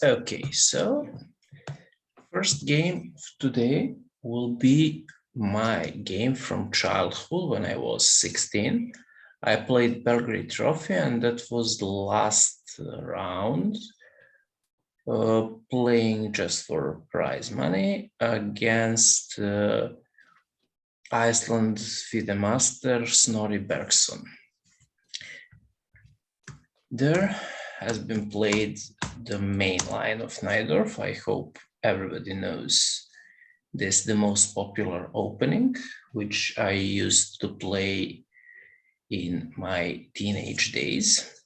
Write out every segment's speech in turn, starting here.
Okay, so first game of today will be my game from childhood when I was 16. I played Belgrade Trophy, and that was the last round, playing just for prize money against Iceland FIDE Master Snorri Bergson. There has been played the main line of Najdorf. I hope everybody knows this, the most popular opening, which I used to play in my teenage days.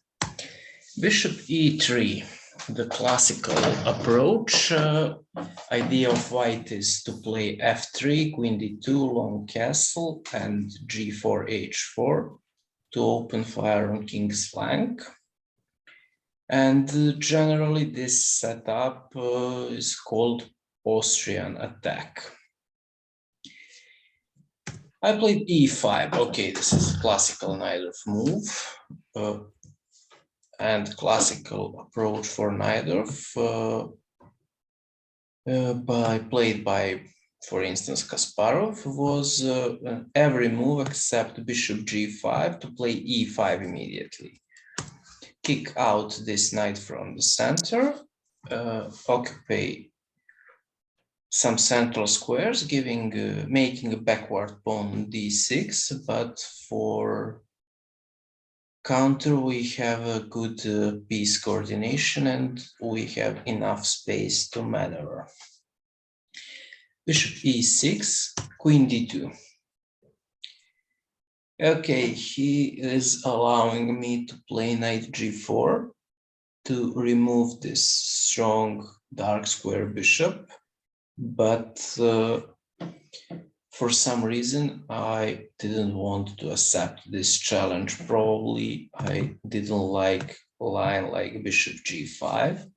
Bishop e3, the classical approach. Idea of white is to play f3, queen d2, long castle, and g4, h4 to open fire on king's flank. And generally this setup is called Austrian attack. I played e5. Okay, this is a classical Najdorf move and classical approach for Najdorf, played by, for instance, Kasparov, was every move except bishop g5 to play e5 immediately. Kick out this knight from the center, occupy some central squares, making a backward pawn on d6, but for counter we have a good piece coordination and we have enough space to maneuver. Bishop e6, queen d2. Okay, he is allowing me to play knight g4 to remove this strong dark square bishop, but for some reason I didn't want to accept this challenge. Probably I didn't like a line like bishop g5,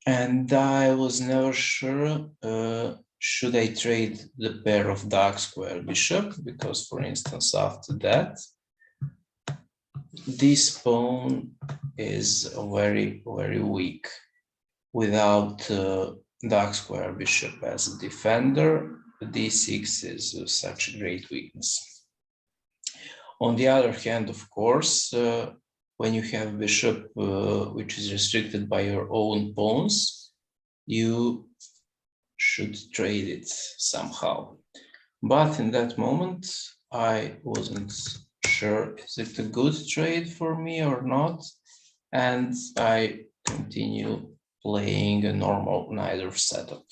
and I was never sure should I trade the pair of dark square bishop, because for instance after that this pawn is very weak without dark square bishop as a defender. d6 is such a great weakness. On the other hand, of course, when you have bishop which is restricted by your own pawns, you should trade it somehow. But in that moment, I wasn't sure is it a good trade for me or not, and I continue playing a normal Najdorf setup.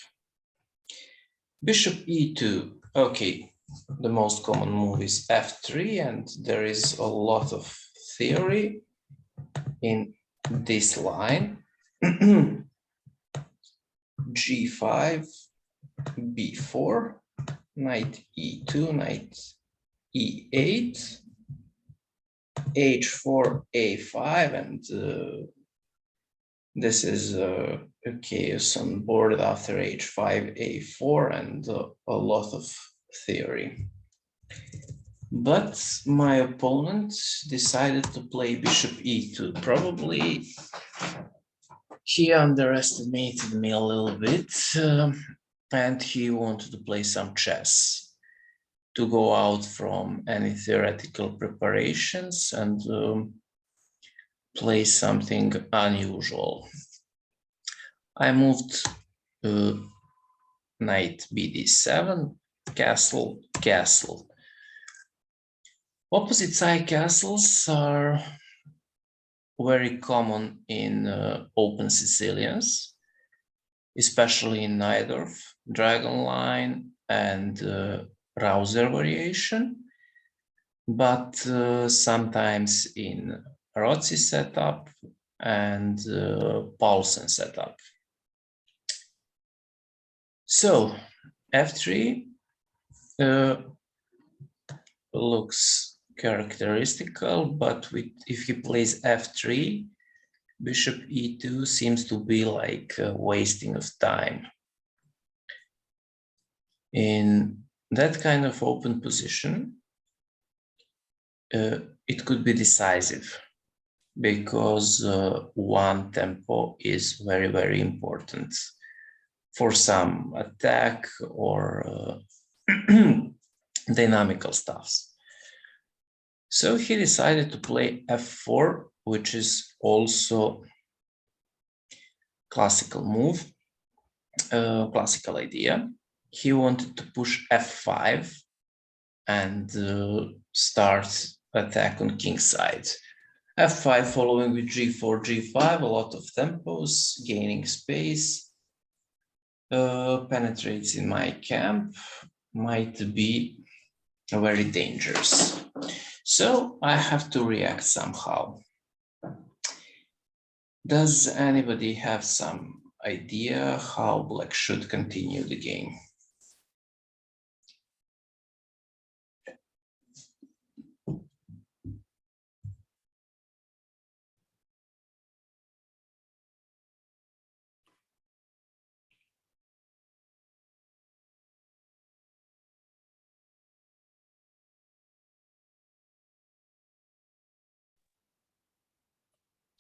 Bishop e2. Okay, the most common move is f3, and there is a lot of theory in this line. g5, b4, knight e2, knight e8, h4, a5, and this is a chaos on board after h5, a4, and a lot of theory. But my opponent decided to play bishop e2. Probably he underestimated me a little bit, and he wanted to play some chess to go out from any theoretical preparations and play something unusual. I moved knight bd7, castle, castle. Opposite side castles are very common in open Sicilians, especially in Najdorf, dragon line, and Rauser variation, but sometimes in Rozzi setup and Paulsen setup. So f3 looks characteristical, but if he plays f3, bishop e2 seems to be like a wasting of time. In that kind of open position, it could be decisive. because one tempo is very, very important for some attack or dynamical stuffs. So he decided to play f4, which is also classical move, classical idea. He wanted to push f5 and start attack on king side. f5 following with g4, g5, a lot of tempos, gaining space, penetrates in my camp, might be very dangerous. So I have to react somehow. Does anybody have some idea how black should continue the game?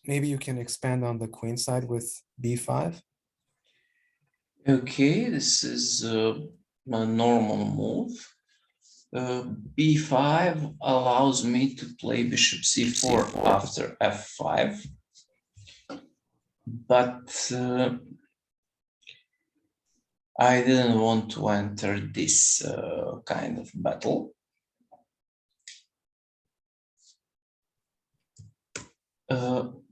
Maybe you can expand on the queen side with b5. Okay, this is a normal move. b5 allows me to play bishop c4 after f5, but I didn't want to enter this kind of battle.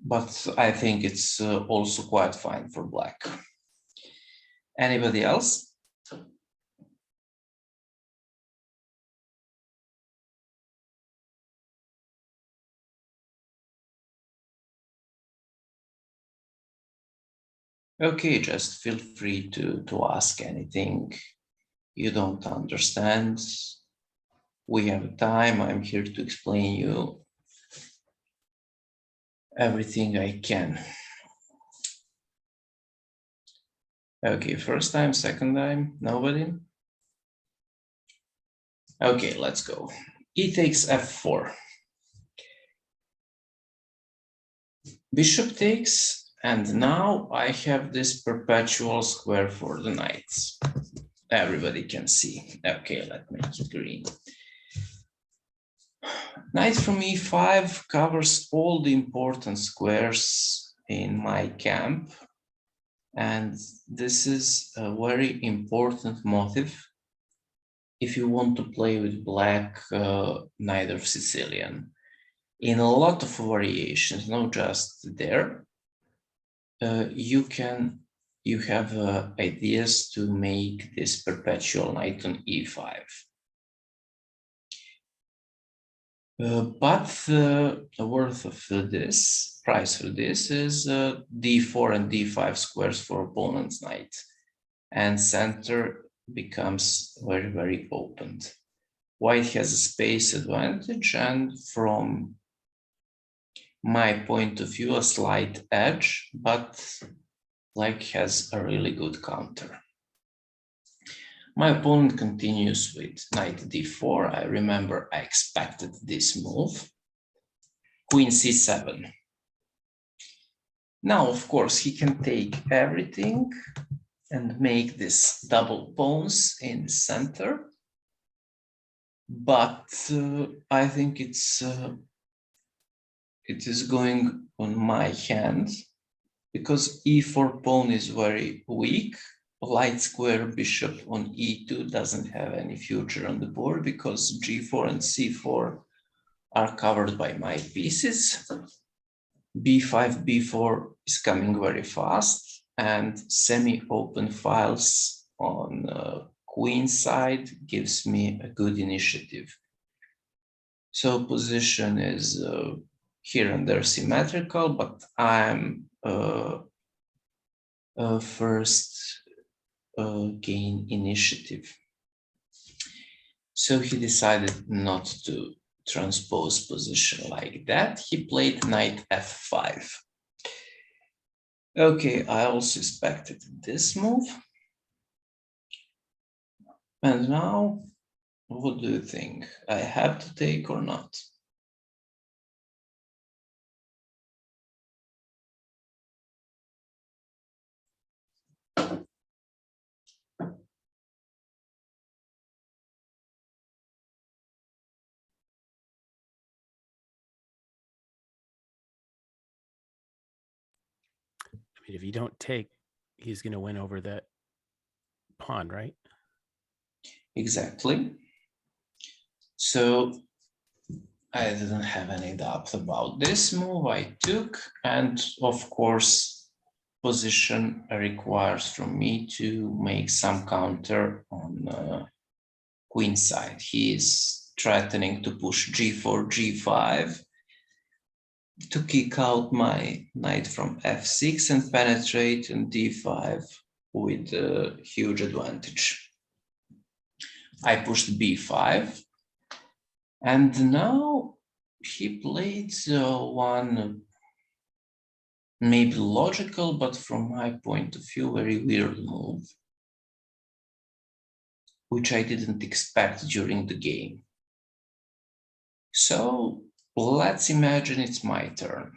But I think it's also quite fine for black. Anybody else? Okay, just feel free to ask anything you don't understand. We have time. I'm here to explain you everything I can. Okay, first time, second time, nobody? Okay, let's go. E takes f4. Bishop takes, and now I have this perpetual square for the knights. Everybody can see. Okay, let's make it green. Knight from e5 covers all the important squares in my camp, and this is a very important motive if you want to play with black Knight of Sicilian. In a lot of variations, not just there, you have ideas to make this perpetual knight on e5. But the worth of this, price for this is d4 and d5 squares for opponent's knight, and center becomes very, very opened. White has a space advantage, and from my point of view, a slight edge, but black has a really good counter. My opponent continues with knight d4. I remember I expected this move. Queen c7. Now, of course, he can take everything and make this double pawns in the center. But I think it is going on my hand because e4 pawn is very weak. Light square bishop on e2 doesn't have any future on the board because g4 and c4 are covered by my pieces. b5, b4 is coming very fast, and semi-open files on queen side gives me a good initiative. So position is here and there symmetrical, but I'm first gain initiative. So he decided not to transpose position like that. He played knight f5. Okay, I also expected this move. And now, what do you think? I have to take or not? If you don't take, he's going to win over that pawn, right? Exactly. So I didn't have any doubt about this move. I took, and of course, position requires from me to make some counter on queen side. He is threatening to push g4, g5 to kick out my knight from f6 and penetrate in d5 with a huge advantage. I pushed b5, and now he played one maybe logical, but from my point of view, very weird move, which I didn't expect during the game. So let's imagine it's my turn.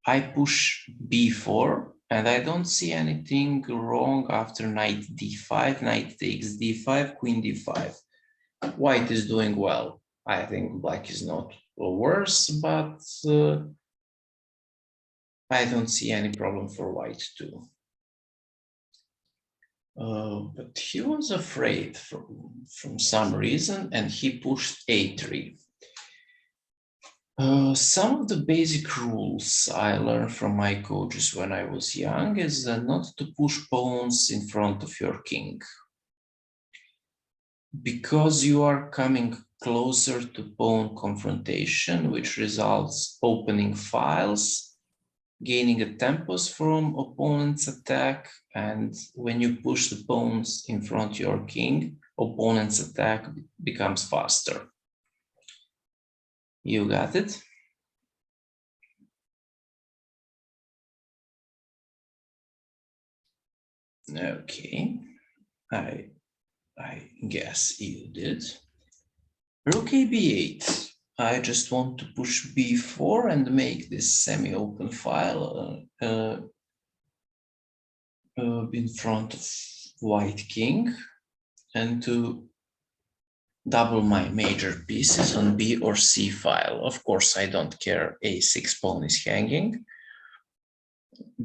I push b4, and I don't see anything wrong after knight d5, knight takes d5, queen d5. White is doing well. I think black is not worse, but I don't see any problem for white too. But he was afraid from some reason, and he pushed a3. Some of the basic rules I learned from my coaches when I was young is not to push pawns in front of your king, because you are coming closer to pawn confrontation, which results opening files, gaining a tempos from opponent's attack, and when you push the pawns in front of your king, opponent's attack becomes faster. You got it? Okay, I guess you did. Rook a b8. I just want to push b4 and make this semi-open file in front of white king, and to double my major pieces on b or c file. Of course, I don't care a6 pawn is hanging,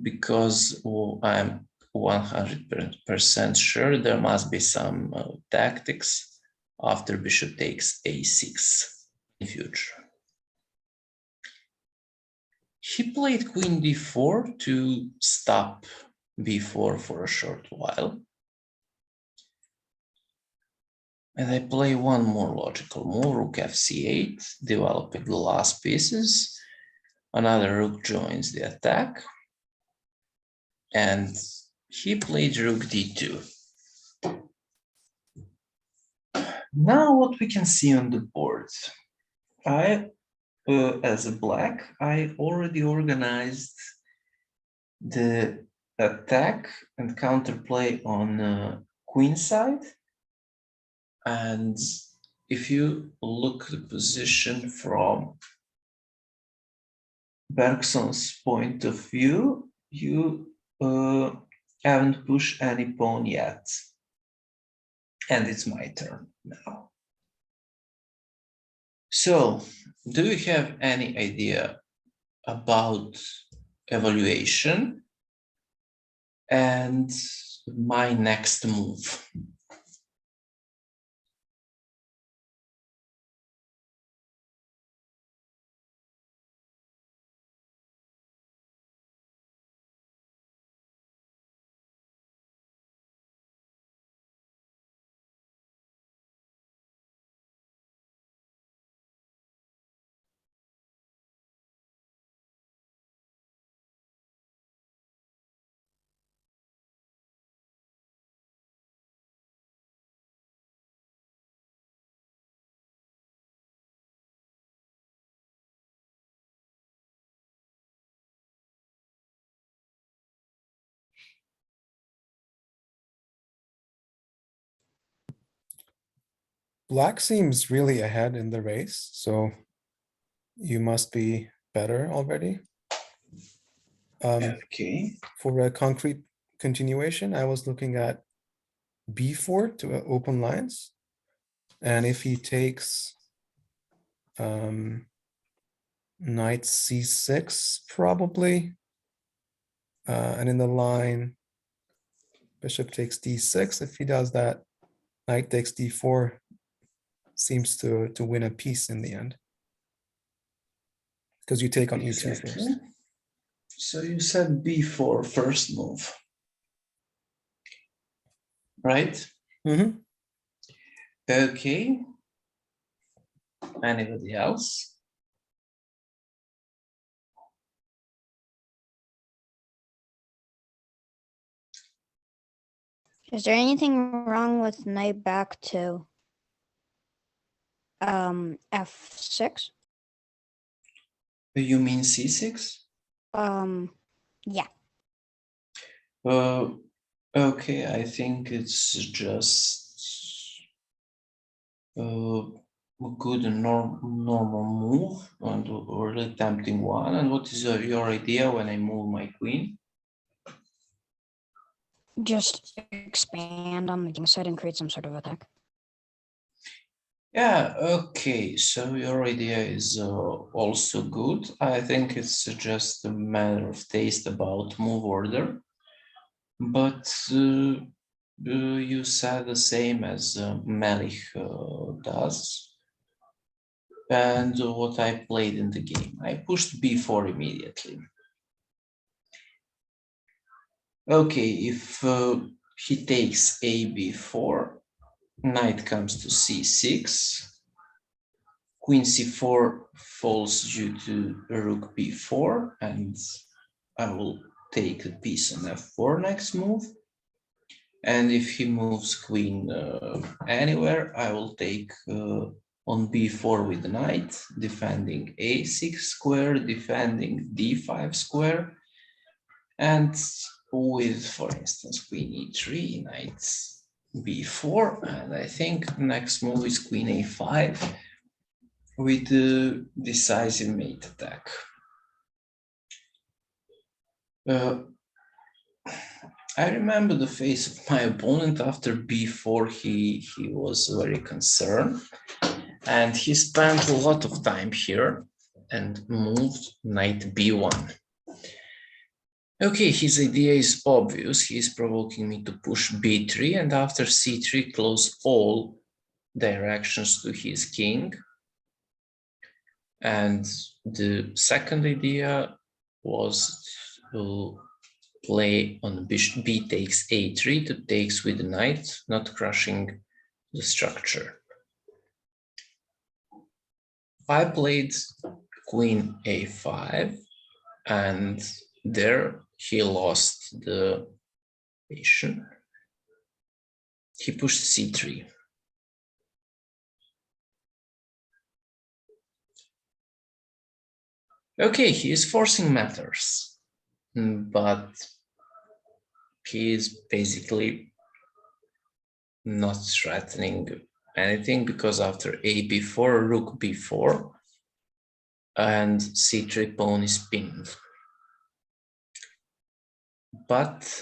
because I'm 100% sure there must be some tactics after bishop takes a6 in future. He played queen d4 to stop b4 for a short while. And I play one more logical move, rook fc8, developing the last pieces. Another rook joins the attack. And he played rook d2. Now what we can see on the board. As a black, I already organized the attack and counterplay on queen side. And if you look at the position from Bergson's point of view, you haven't pushed any pawn yet. And it's my turn now. So, do you have any idea about evaluation and my next move? Black seems really ahead in the race, so you must be better already. Okay. For a concrete continuation, I was looking at b4 to open lines. And if he takes knight c6, probably, And in the line, bishop takes d6. If he does that, knight takes d4 seems to win a piece in the end. Because you take on e2 Exactly. first. So you said b4 first move, right? Mm-hmm. Okay. Anybody else? Is there anything wrong with knight back to f6? You mean c6? Yeah. Okay, I think it's just a good and normal move and a really tempting one. And what is your idea when I move my queen? Just expand on the king side and create some sort of attack. Yeah, okay, so your idea is also good. I think it's just a matter of taste about move order. But you said the same as Melich does. And what I played in the game. I pushed b4 immediately. Okay, if he takes a b4, knight comes to c6, queen c4 falls due to rook b4, and I will take the piece on f4 next move. And if he moves queen anywhere, I will take on b4 with the knight, defending a6 square, defending d5 square, and with, for instance, queen e3, knight b4, and I think next move is queen a5 with the decisive mate attack. I remember the face of my opponent after b4. He was very concerned, and he spent a lot of time here and moved knight b1. Okay, his idea is obvious. He is provoking me to push b3, and after c3, close all directions to his king. And the second idea was to play on bishop b takes a3 to takes with the knight, not crushing the structure. I played queen a5, and there he lost the position. He pushed c3. Okay, he is forcing matters, but he is basically not threatening anything, because after a b4, rook b4, and c3 pawn is pinned. But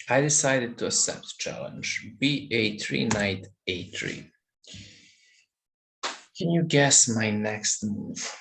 I decided to accept challenge. b3, knight a3. Can you guess my next move?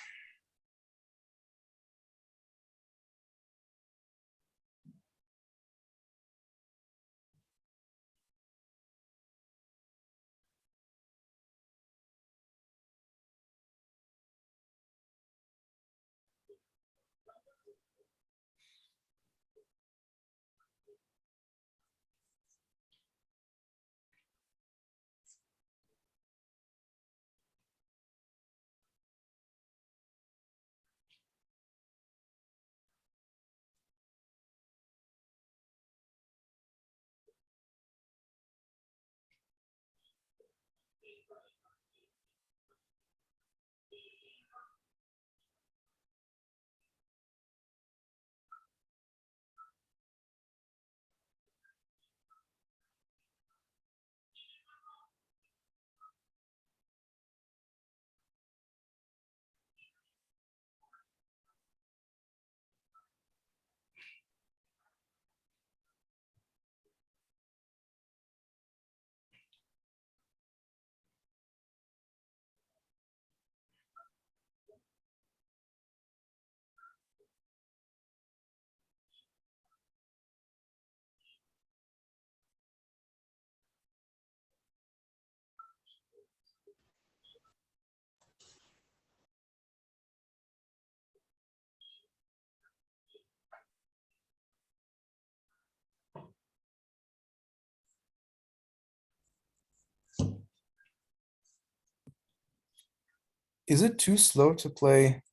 Is it too slow to play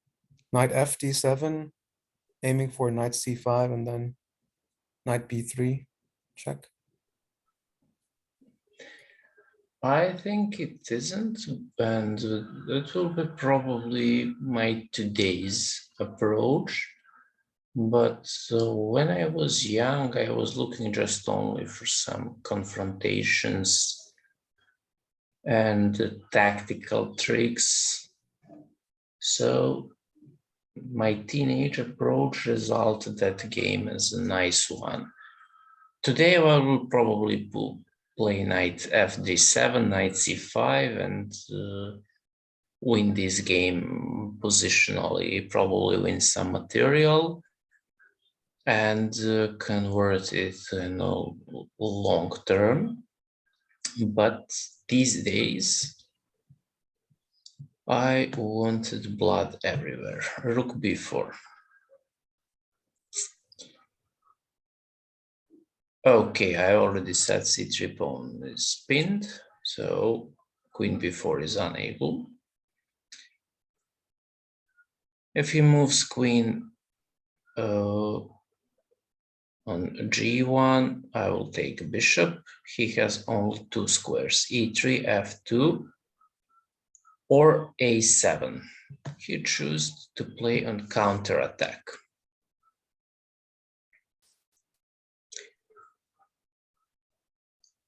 knight f d7, aiming for knight c5 and then knight b3 check? I think it isn't, and it will be probably my today's approach. But when I was young, I was looking just only for some confrontations and tactical tricks. So my teenage approach resulted that game as a nice one. Today I will probably play knight fd7, knight c5, and win this game positionally, probably win some material and convert it in a long term. But these days, I wanted blood everywhere. Rook b4. Okay, I already said c3 pawn is pinned, so queen b4 is unable. If he moves queen on g1, I will take bishop. He has only two squares, e3, f2, or a7. He chose to play on counterattack.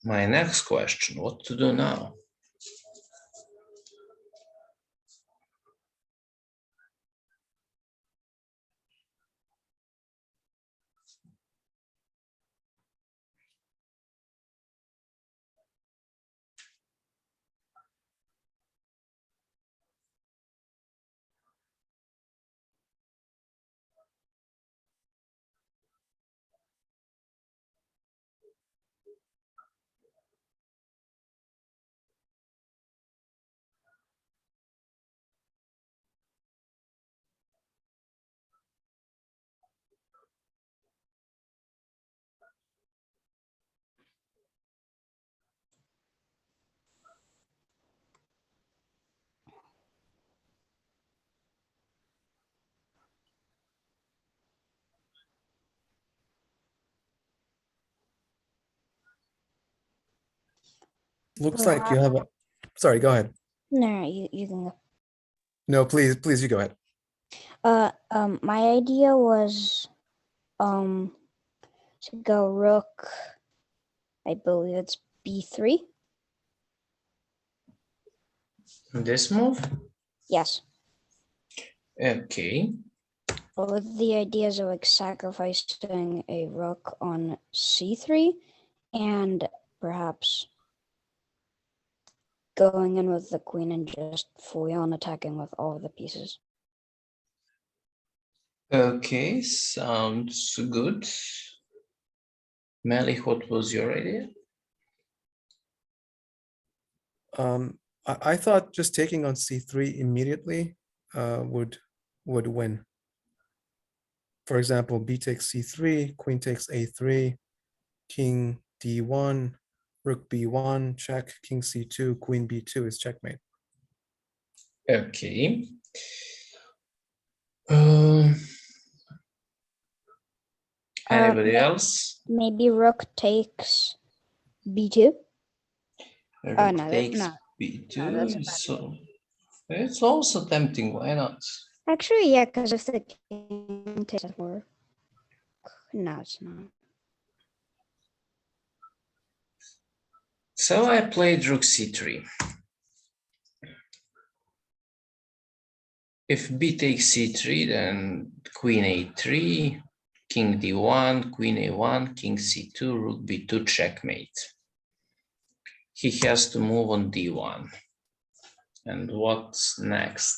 My next question, what to do now? Looks like you have a, sorry, go ahead. No, you can go. No, please, you go ahead. My idea was, to go rook, I believe it's b3. This move? Yes. Okay. But with the ideas of like sacrificing a rook on c3 and perhaps going in with the queen and just fully on attacking with all of the pieces. Okay, sounds good. Melly, what was your idea? I thought just taking on c3 immediately would win. For example, b takes c3, queen takes a3, king d1, rook b1, check, king c2, queen b2 is checkmate. Okay. Anybody else? Maybe rook takes b2. Rook No, takes no. b2, No, that's a bad so it's also tempting, why not? Actually, yeah, because if the king takes f4, no, it's not. So I played rook c3. If b takes c3, then queen a3, king d1, queen a1, king c2, rook b2, checkmate. He has to move on d1. And what's next?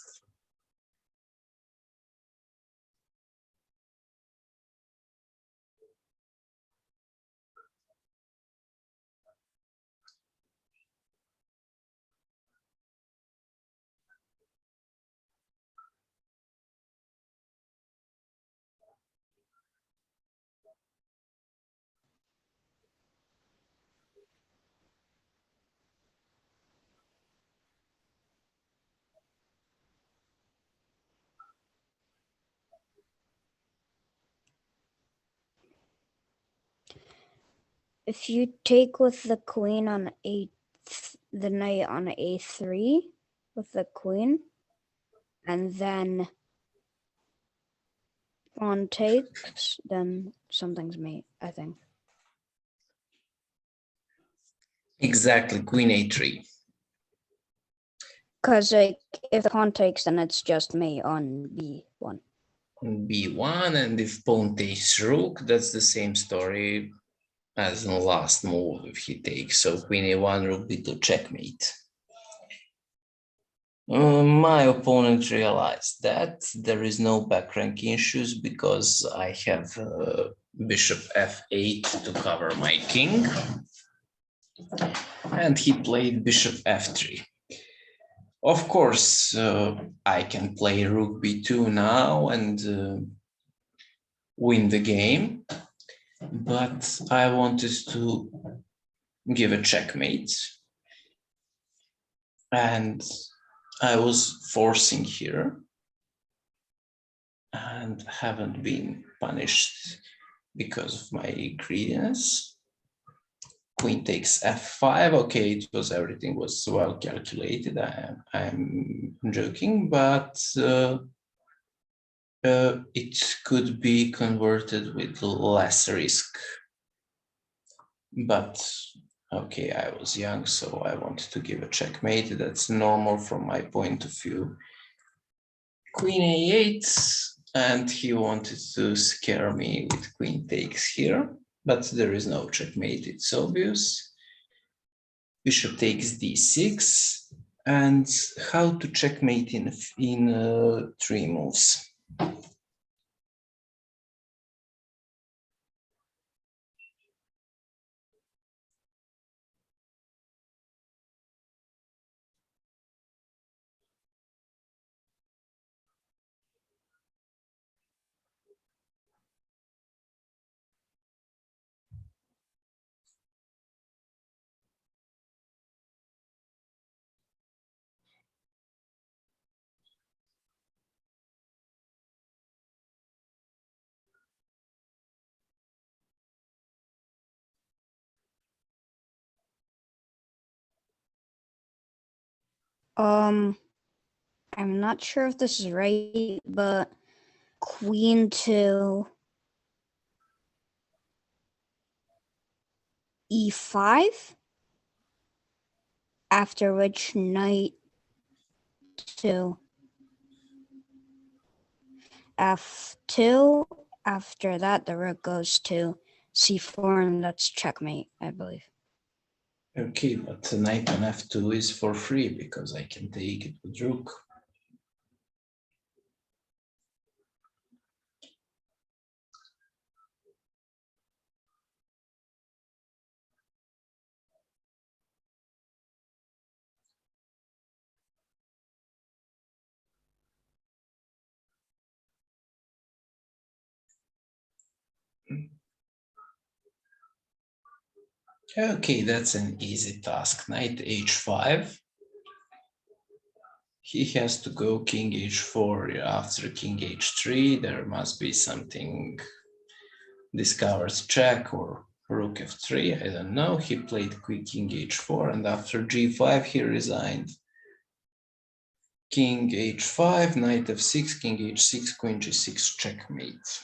if you take with the queen on the knight on a3 with the queen, and then pawn takes, then something's mate, I think. Exactly, queen a3. Because like, if the pawn takes, then it's just mate on b1. b1, and if pawn takes rook, that's the same story as in the last move if he takes. So queen a1, rook b2, checkmate. My opponent realized that there is no back rank issues because I have bishop f8 to cover my king, and he played bishop f3. Of course, I can play rook b2 now and win the game, but I wanted to give a checkmate, and I was forcing here and haven't been punished because of my greediness. Queen takes f5. Okay, everything was well calculated. I'm joking, but it could be converted with less risk. But okay, I was young, so I wanted to give a checkmate. That's normal from my point of view. Queen a8, and he wanted to scare me with queen takes here, but there is no checkmate, it's obvious. Bishop takes d6, and how to checkmate in 3 moves. I'm not sure if this is right, but queen to e5, after which knight to f2. After that, the rook goes to c4, and that's checkmate, I believe. Okay, but the knight on f2 is for free because I can take it with rook. Okay, that's an easy task. Knight h5. He has to go king h4 after king h3. There must be something discovers check or rook f3. I don't know. He played king h4, and after g5 he resigned. King h5, knight f6, king h6, queen g6, checkmate.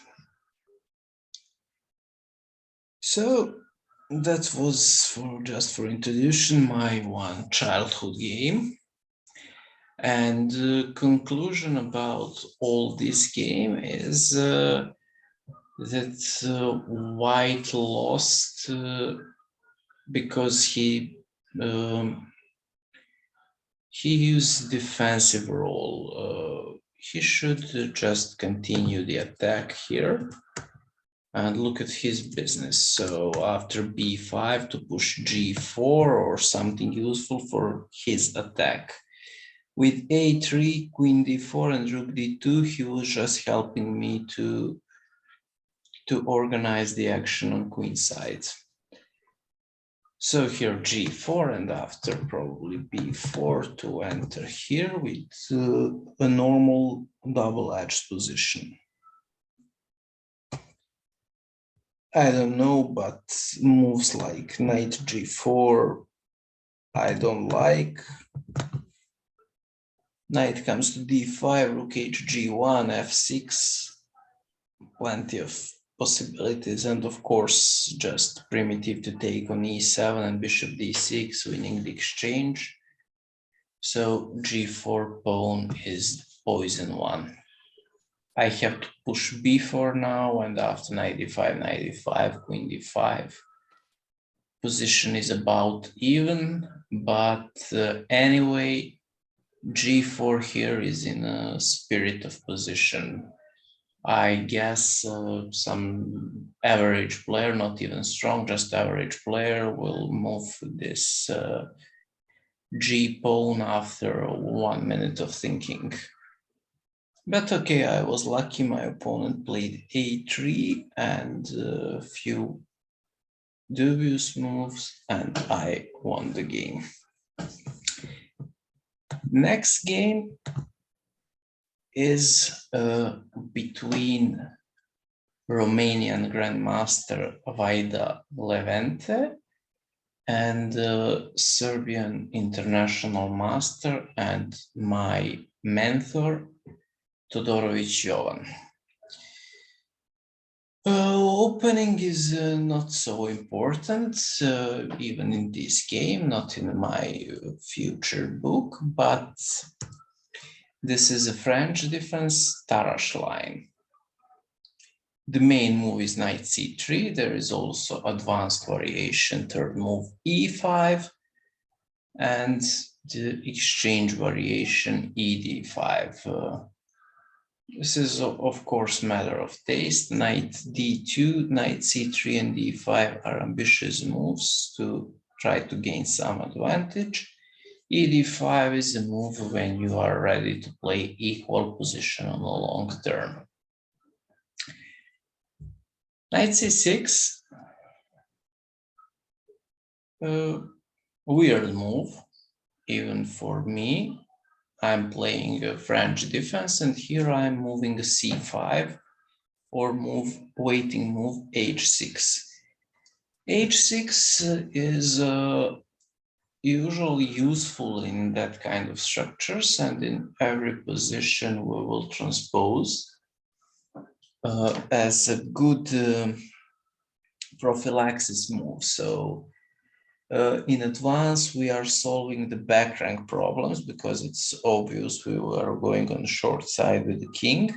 So that was just for introduction, my one childhood game. And the conclusion about all this game is that White lost because he used defensive role. He should just continue the attack here and look at his business. So after b5 to push g4 or something useful for his attack. With a3, queen d4, and rook d2, he was just helping me to organize the action on queen side. So here g4, and after probably b4 to enter here with a normal double-edged position. I don't know, but moves like knight g4, I don't like. Knight comes to d5, rook h g1, f6, plenty of possibilities, and of course just primitive to take on e7 and bishop d6, winning the exchange. So g4 pawn is poison one. I have to push b4 now, and after knight d5, knight d5, queen d5. Position is about even, but anyway, g4 here is in a spirit of position. I guess some average player, not even strong, just average player, will move this g pawn after 1 minute of thinking. But okay, I was lucky. My opponent played a3 and a few dubious moves, and I won the game. Next game is between Romanian Grandmaster Vaida Levente and Serbian International Master and my mentor Todorovic Jovan. Opening is not so important, even in this game, not in my future book, but this is a French defense, Tarrasch line. The main move is knight c3. There is also advanced variation, third move e5, and the exchange variation ed5. This is, of course, matter of taste. Knight d2, knight c3, and d5 are ambitious moves to try to gain some advantage. ed5 is a move when you are ready to play equal position on a long term. Knight c6, weird move, even for me. I'm playing a French defense, and here I'm moving a c5 or waiting move h6. h6 is usually useful in that kind of structures, and in every position we will transpose as a good prophylaxis move. So in advance, we are solving the back rank problems because it's obvious we are going on the short side with the king.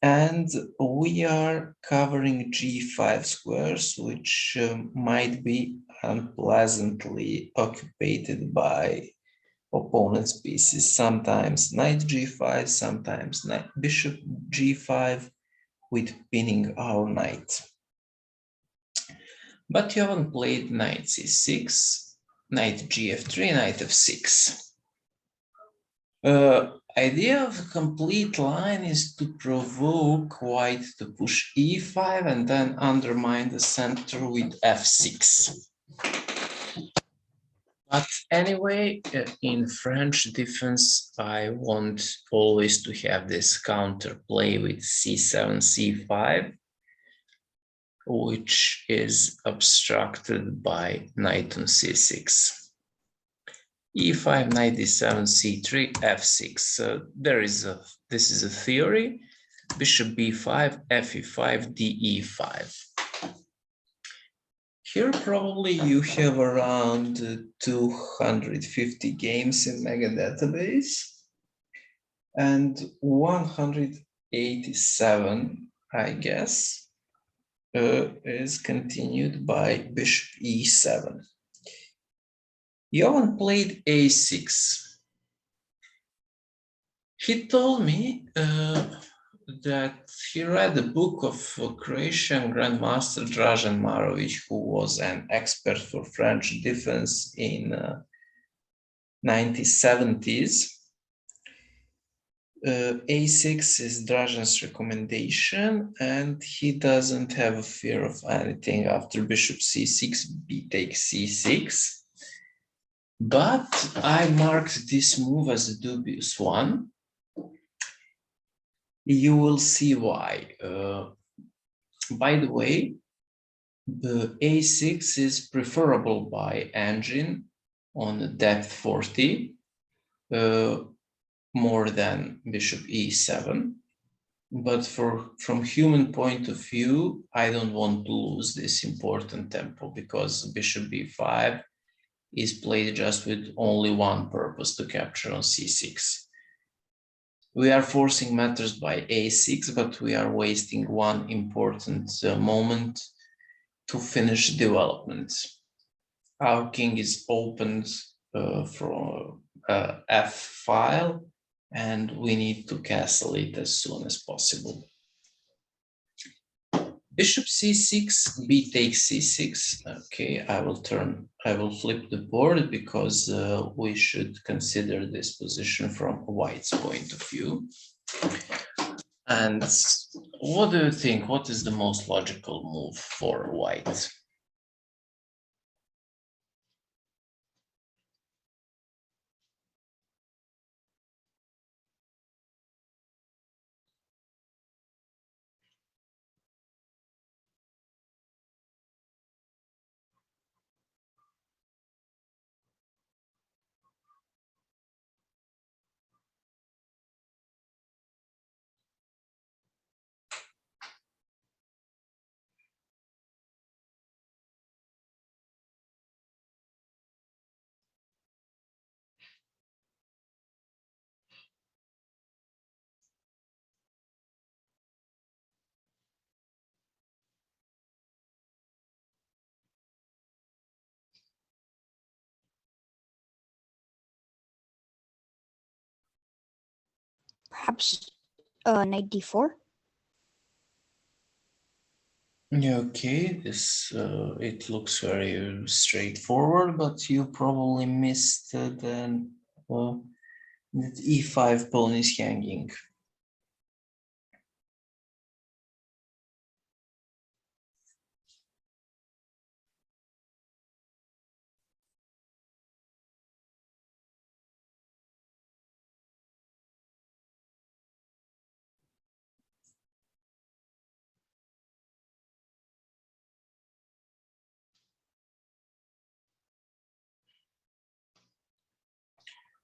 And we are covering g5 squares, which might be unpleasantly occupied by opponent's pieces. Sometimes knight g5, sometimes bishop g5 with pinning our knight. But you haven't played knight c6, knight gf3, knight f6. Idea of a complete line is to provoke white to push e5 and then undermine the center with f6. But anyway, in French defense, I want always to have this counterplay with c7, c5, which is obstructed by knight on c6. e5, knight d7, c3, f6. This is a theory. Bishop b5, fe5, de5. Here probably you have around 250 games in Mega Database, and 187, I guess, is continued by bishop e7. Jovan played a6. He told me that he read a book of Croatian Grandmaster Dražan Marovic, who was an expert for French defense in 1970s. A6 is Dražan's recommendation, and he doesn't have a fear of anything after bishop c6, b takes c6. But I marked this move as a dubious one. You will see why. By the way, The a6 is preferable by engine on depth 40, more than bishop e7. But from human point of view, I don't want to lose this important tempo because bishop b5 is played just with only one purpose, to capture on c6. We are forcing matters by a6, but we are wasting one important moment to finish development. Our king is opened from f file, and we need to castle it as soon as possible. Bishop c6, b takes c6. Okay, I will flip the board because we should consider this position from white's point of view. And what do you think? What is the most logical move for white? Perhaps knight d4. Okay, this it looks very straightforward, but you probably missed then that e5 pawn is hanging.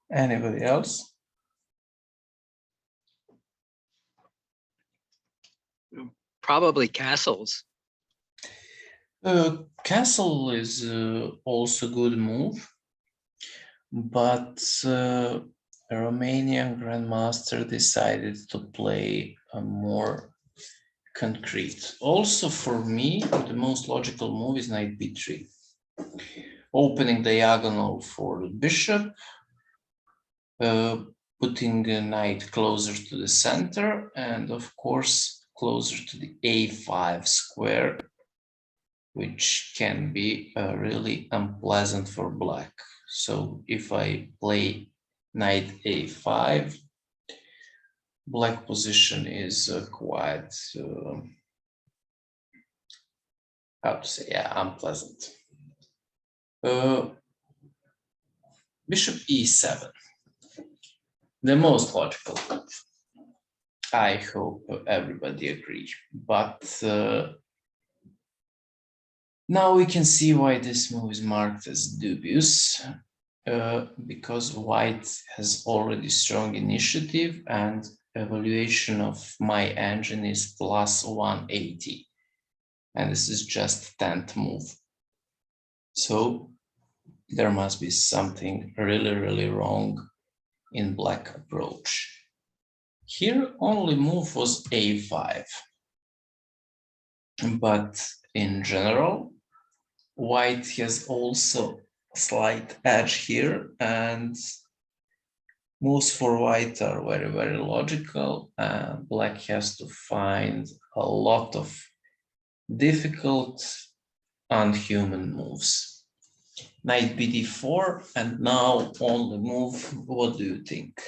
Anybody else? Probably castles. Castle is also good move, but a Romanian grandmaster decided to play a more concrete. Also for me, the most logical move is knight b3. Opening diagonal for the bishop, putting a knight closer to the center, and of course closer to the a5 square, which can be really unpleasant for black. So if I play knight a5, black position is quite, how to say, yeah, unpleasant. Bishop e7, the most logical move. I hope everybody agrees, but now we can see why this move is marked as dubious, because white has already strong initiative and evaluation of my engine is plus 180. And this is just 10th move. So there must be something really, really wrong in black approach. Here only move was a5. But in general, white has also a slight edge here, and moves for white are very, very logical. Black has to find a lot of difficult, unhuman moves. Knight bd4, and now only move. What do you think?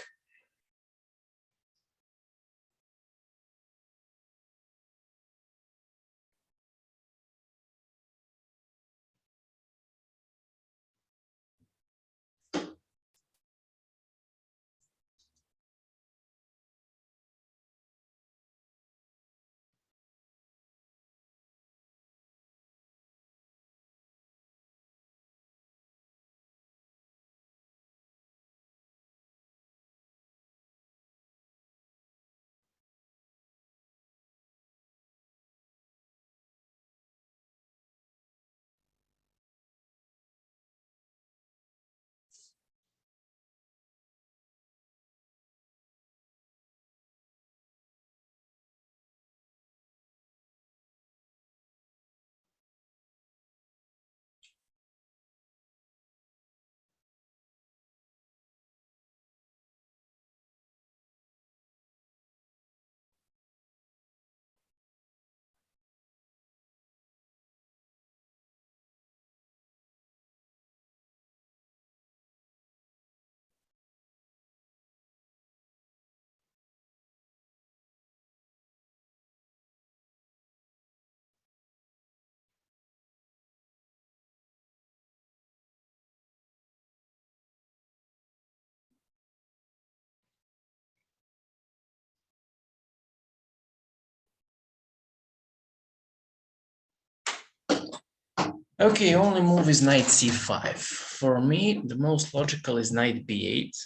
Okay, only move is knight c5. For me, the most logical is knight b8,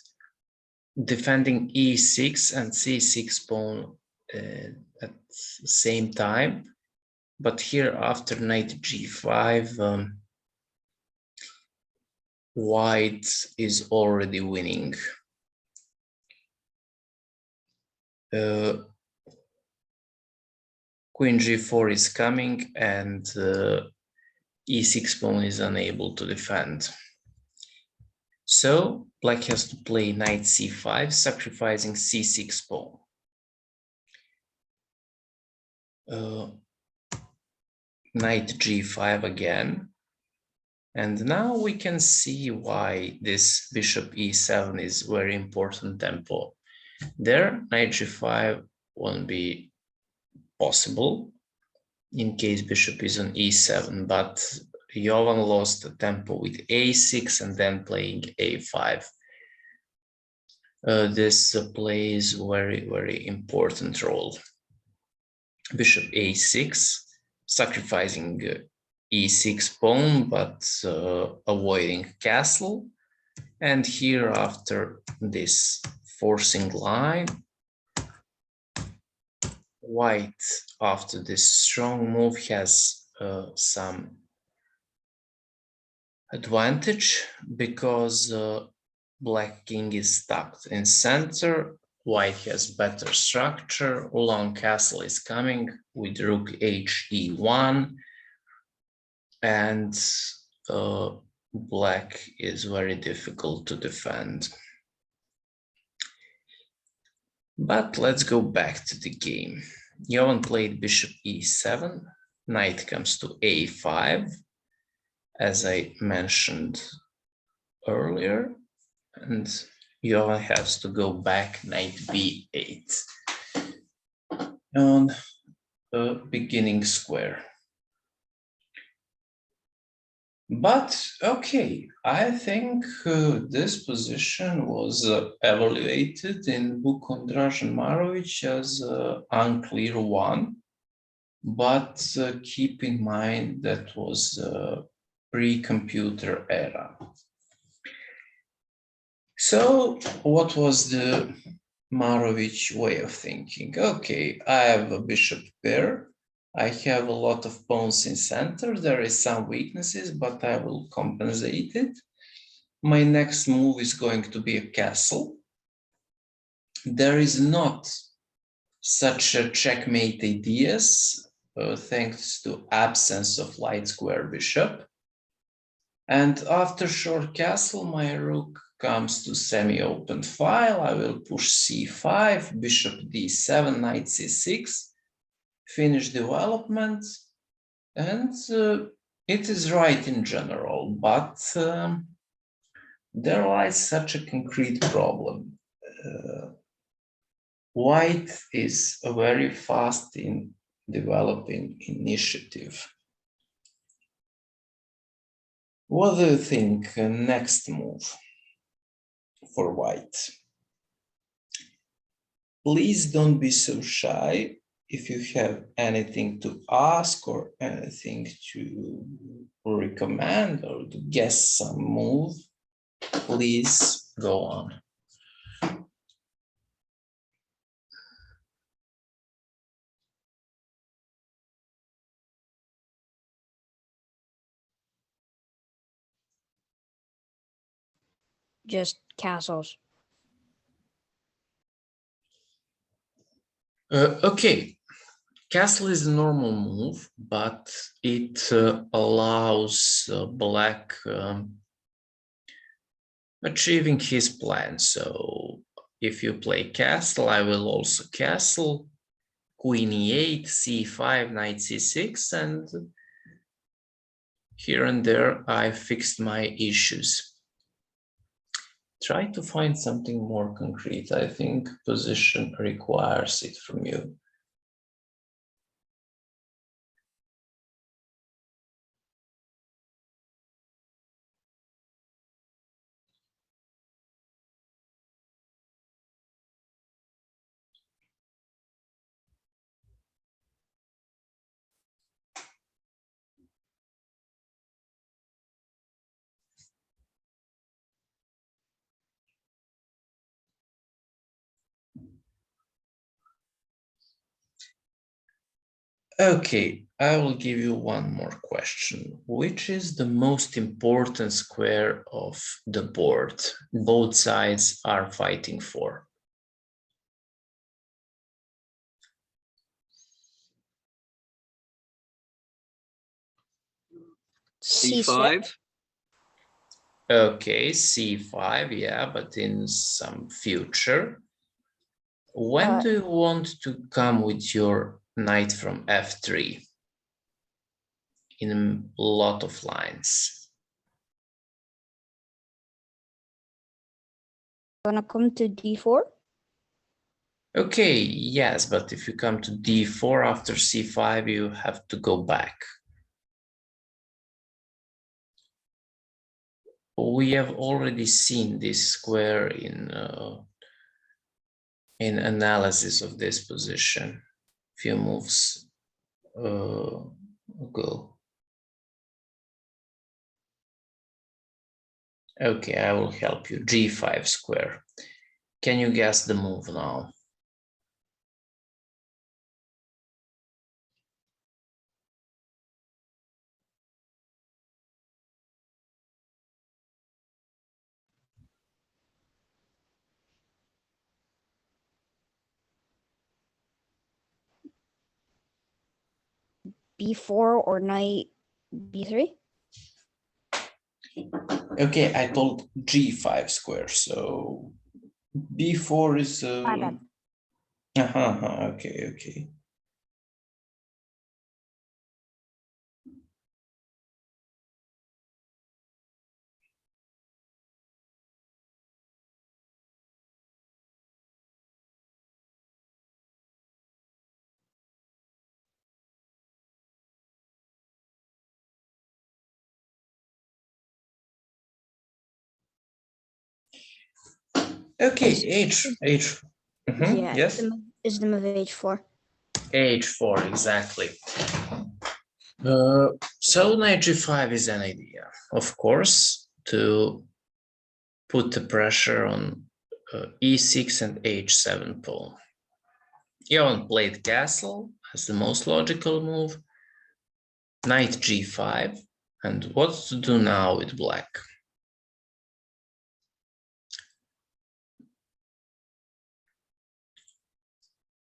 defending e6 and c6 pawn at the same time. But here, after knight g5, white is already winning. Queen g4 is coming, and e6 pawn is unable to defend. So black has to play knight c5, sacrificing c6 pawn. Knight g5 again. And now we can see why this bishop e7 is very important tempo. There, knight g5 won't be possible in case bishop is on e7, but Jovan lost the tempo with a6 and then playing a5. This plays very, very important role. Bishop a6, sacrificing e6 pawn, but avoiding castle. And here, after this forcing line, white, after this strong move, has some advantage because black king is stuck in center. White has better structure. Long castle is coming with rook he1, and black is very difficult to defend. But let's go back to the game. Jovan played bishop e7, knight comes to a5, as I mentioned earlier, and Jovan has to go back knight b8 on the beginning square. But okay, I think this position was evaluated in book on Dražen Marovic as an unclear one. But keep in mind that was pre-computer era. So what was the Marovic way of thinking? Okay, I have a bishop pair. I have a lot of pawns in center. There is some weaknesses, but I will compensate it. My next move is going to be a castle. There is not such a checkmate ideas, thanks to absence of light square bishop. And after short castle, my rook comes to semi-open file. I will push c5, bishop d7, knight c6, finish development, and it is right in general, but there lies such a concrete problem. White is very fast in developing initiative. What do you think next move for white? Please don't be so shy. If you have anything to ask or anything to recommend or to guess some move, please go on. Just castles. Okay, castle is a normal move, but it allows black achieving his plan. So if you play castle, I will also castle, queen e8, c5, knight c6, and here and there I fixed my issues. Try to find something more concrete. I think position requires it from you. Okay, I will give you one more question. Which is the most important square of the board both sides are fighting for? C5. Okay, c5, yeah, but in some future. When do you want to come with your knight from f3? In a lot of lines. Gonna come to d4. Okay, yes, but if you come to d4 after c5, you have to go back. We have already seen this square in analysis of this position few moves ago. Okay, I will help you. G5 square. Can you guess the move now? B4 or knight B3. Okay, I told G5 square, so B4 is okay. Okay, H. Yeah, Yes. is the move h4. H4, exactly. So knight g5 is an idea, of course, to put the pressure on e6 and h7 pawn. Ivan played castle as the most logical move, knight g5, and what to do now with black?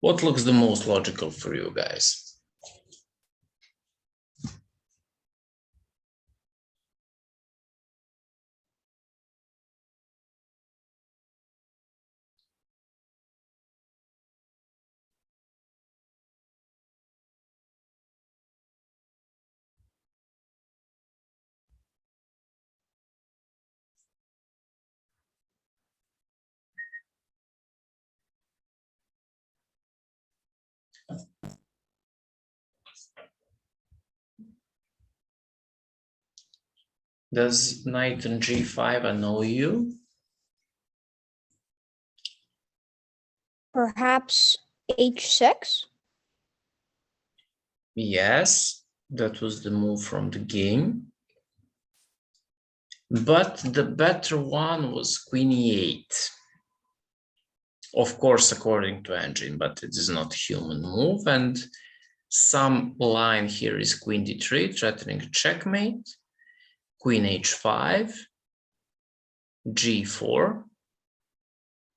What looks the most logical for you guys? Does knight on g5 annoy you? Perhaps h6. Yes, that was the move from the game. But the better one was queen e8. Of course, according to engine, but it is not human move. And some line here is queen d3, threatening checkmate, queen h5, g4,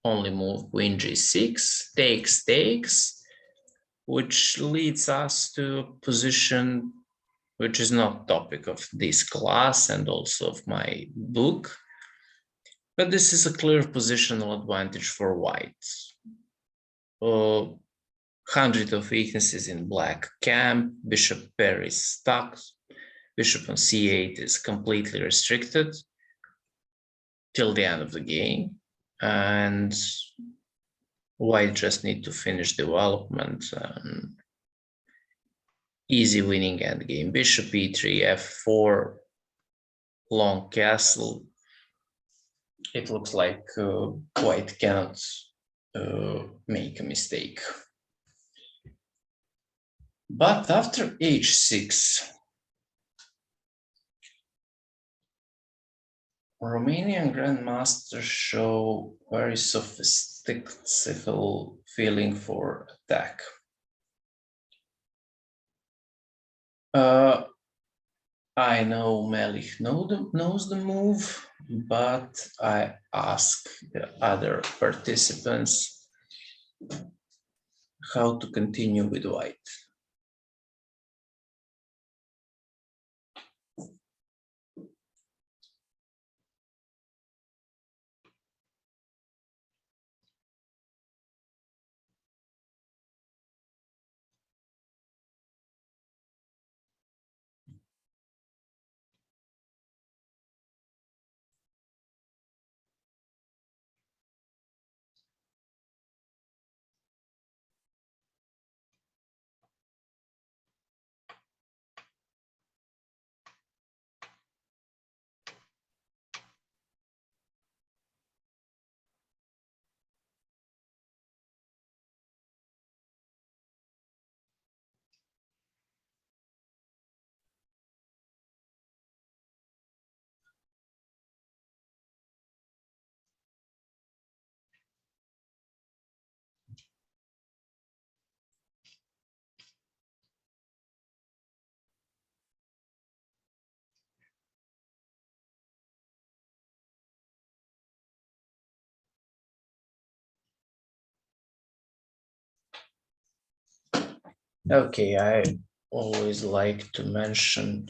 only move queen g6, takes, which leads us to a position which is not topic of this class and also of my book. But this is a clear positional advantage for white. 100 of weaknesses in black camp, bishop pair is stuck, bishop on c8 is completely restricted till the end of the game, and white just need to finish development. Easy winning endgame, bishop e3, f4, long castle. It looks like white cannot make a mistake. But after h6, Romanian grandmasters show very sophisticated feeling for attack. I know Melich knows the move, but I ask the other participants how to continue with white. Okay, I always like to mention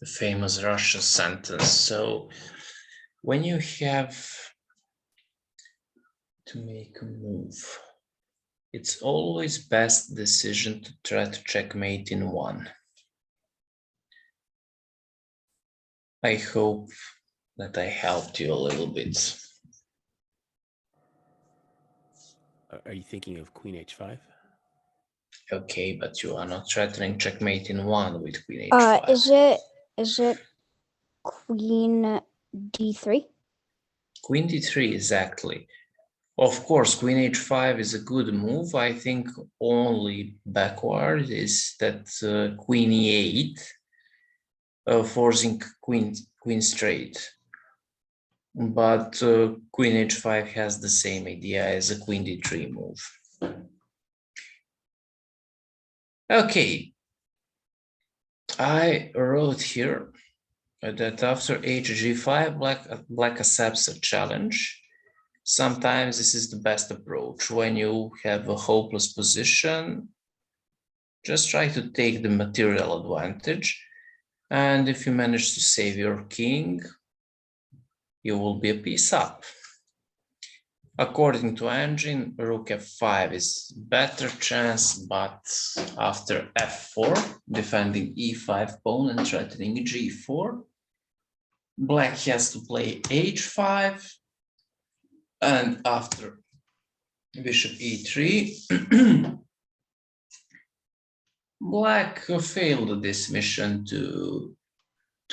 the famous Russian sentence. So when you have to make a move, it's always best decision to try to checkmate in one. I hope that I helped you a little bit. Are you thinking of Queen H5? Okay, but you are not threatening checkmate in one with Queen H5. Is it Queen D3? Queen D3, exactly. Of course, Queen H5 is a good move. I think only backward is that Queen E8, forcing Queen straight. But Queen H5 has the same idea as a Queen D3 move. Okay, I wrote here that after HG5, black accepts a challenge. Sometimes this is the best approach. When you have a hopeless position, just try to take the material advantage. And if you manage to save your king, you will be a piece up. According to engine, rook f5 is better chance, but after f4, defending e5 pawn and threatening g4, black has to play h5, and after bishop e3, black failed this mission to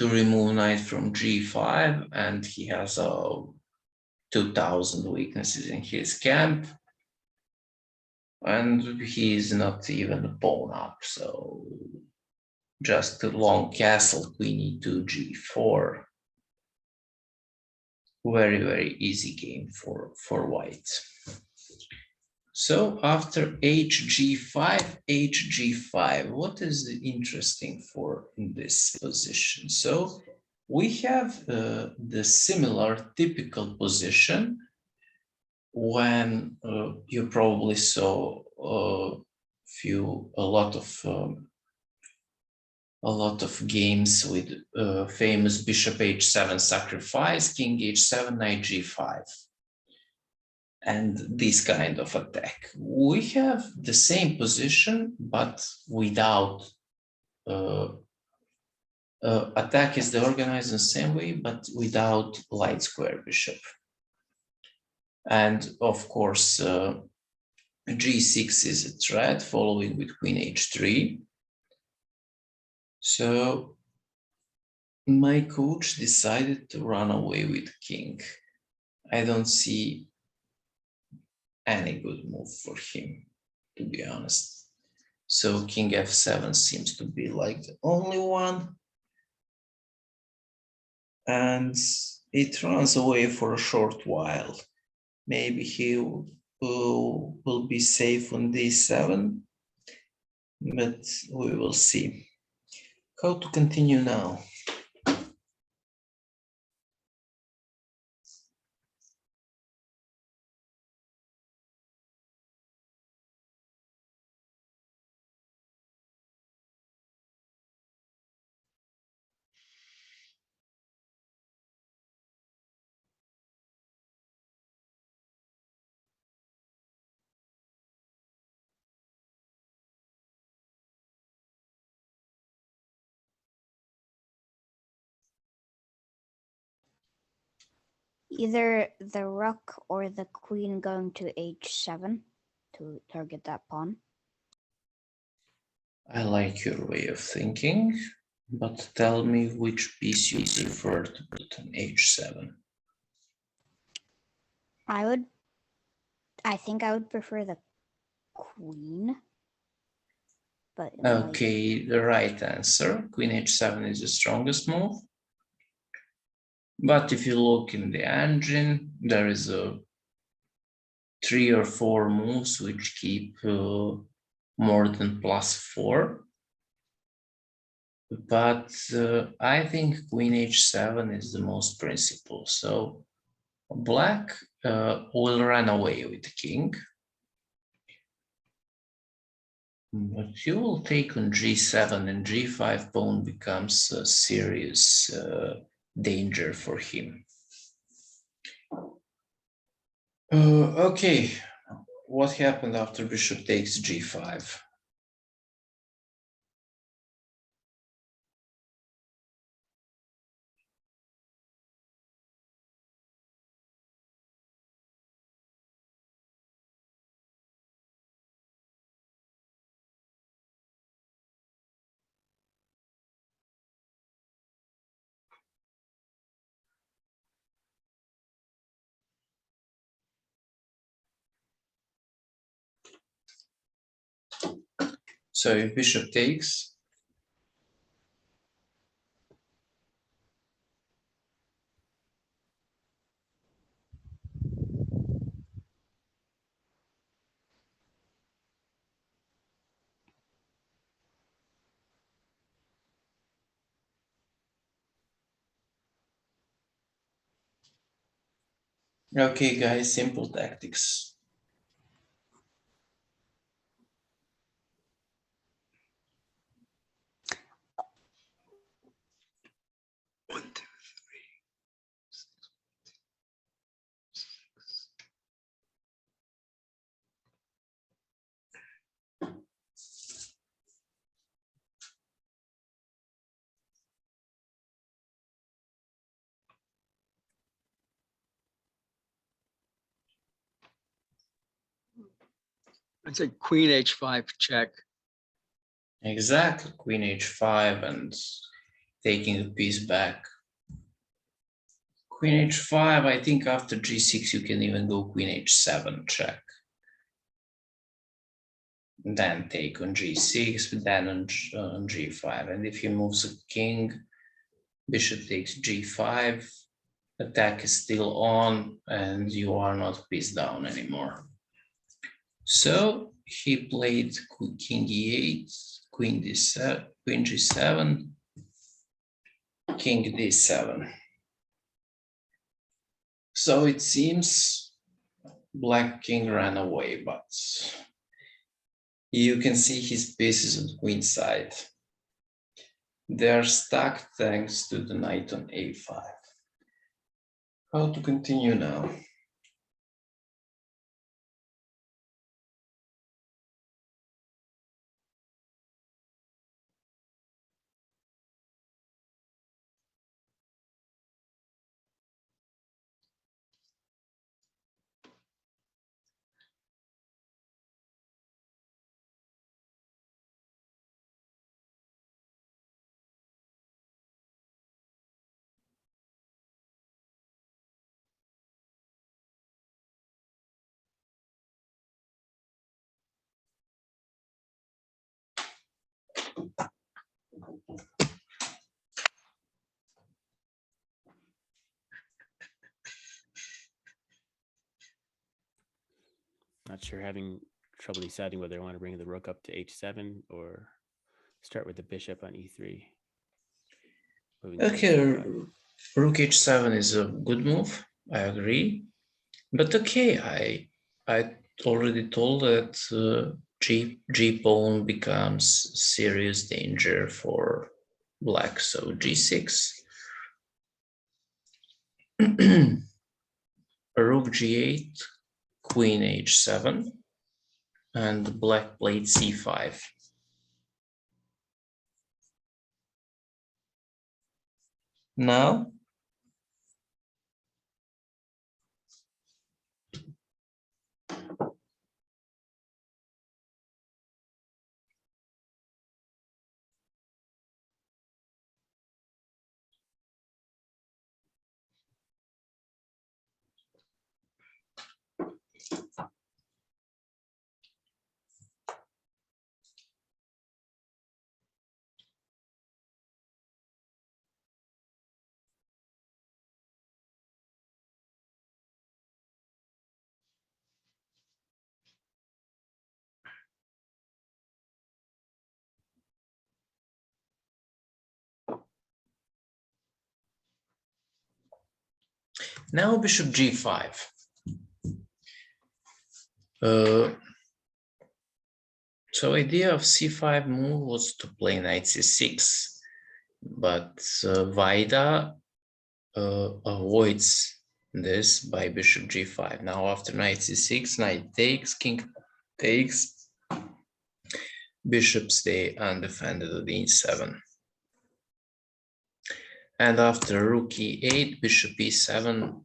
remove knight from g5, and he has 2,000 weaknesses in his camp, and he is not even a pawn up, so just a long castle, queen e2, g4. Very, very easy game for white. So after hg5, what is interesting for in this position? So we have the similar typical position when you probably saw a lot of games with famous bishop h7 sacrifice, king h7, knight g5, and this kind of attack. We have the same position, but without attack is organized in the same way, but without light square bishop. And of course, g6 is a threat, following with queen h3. So my coach decided to run away with king. I don't see any good move for him, to be honest. So king f7 seems to be like the only one. And it runs away for a short while. Maybe he will be safe on d7, but we will see. How to continue now? Either the rook or the queen going to h7 to target that pawn. I like your way of thinking, but tell me which piece you prefer to put on h7. I think I would prefer the queen. But Okay, the right answer. Queen h7 is the strongest move. But if you look in the engine, there is a 3 or 4 moves which keep more than +4. But I think Queen h7 is the most principal. So Black will run away with the king. But you will take on g7, and g5 pawn becomes a serious danger for him. Okay, what happened after bishop takes g5? So if bishop takes, okay guys, simple tactics. One, two, three. I'd say queen h5 check. Exactly, queen h5 and taking the piece back. Queen h5, I think after g6 you can even go queen h7 check. Then take on g6, then on g5. And if he moves a king, bishop takes g5, attack is still on, and you are not pieced down anymore. So he played king e8, queen d7, queen g7, king d7. So it seems Black king ran away, but you can see his pieces on queen side. They're stuck thanks to the knight on a5. How to continue now? Not sure, having trouble deciding whether I want to bring the rook up to h7 or start with the bishop on e3. moving knight Okay, c5. rook h7 is a good move. I agree. But okay, I already told that G pawn becomes serious danger for black. So G6. Rook G8, Queen H7, and black played C5. Now, now bishop G5. So idea of C5 move was to play knight C6, but Vaida avoids this by bishop G5. Now after knight C6, knight takes, king takes, bishops stay undefended at E7. And after rook E8, bishop E7,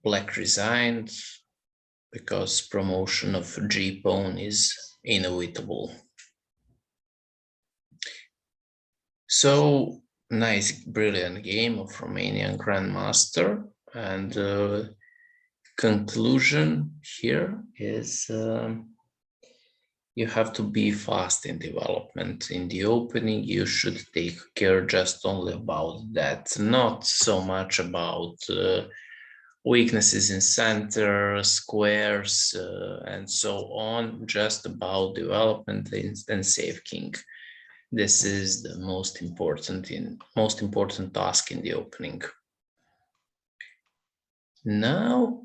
black resigned because promotion of G pawn is inevitable. So nice, brilliant game of Romanian Grandmaster, and conclusion here is you have to be fast in development. In the opening, you should take care just only about that, not so much about weaknesses in center, squares, and so on, just about development and save king. This is the most important task in the opening. Now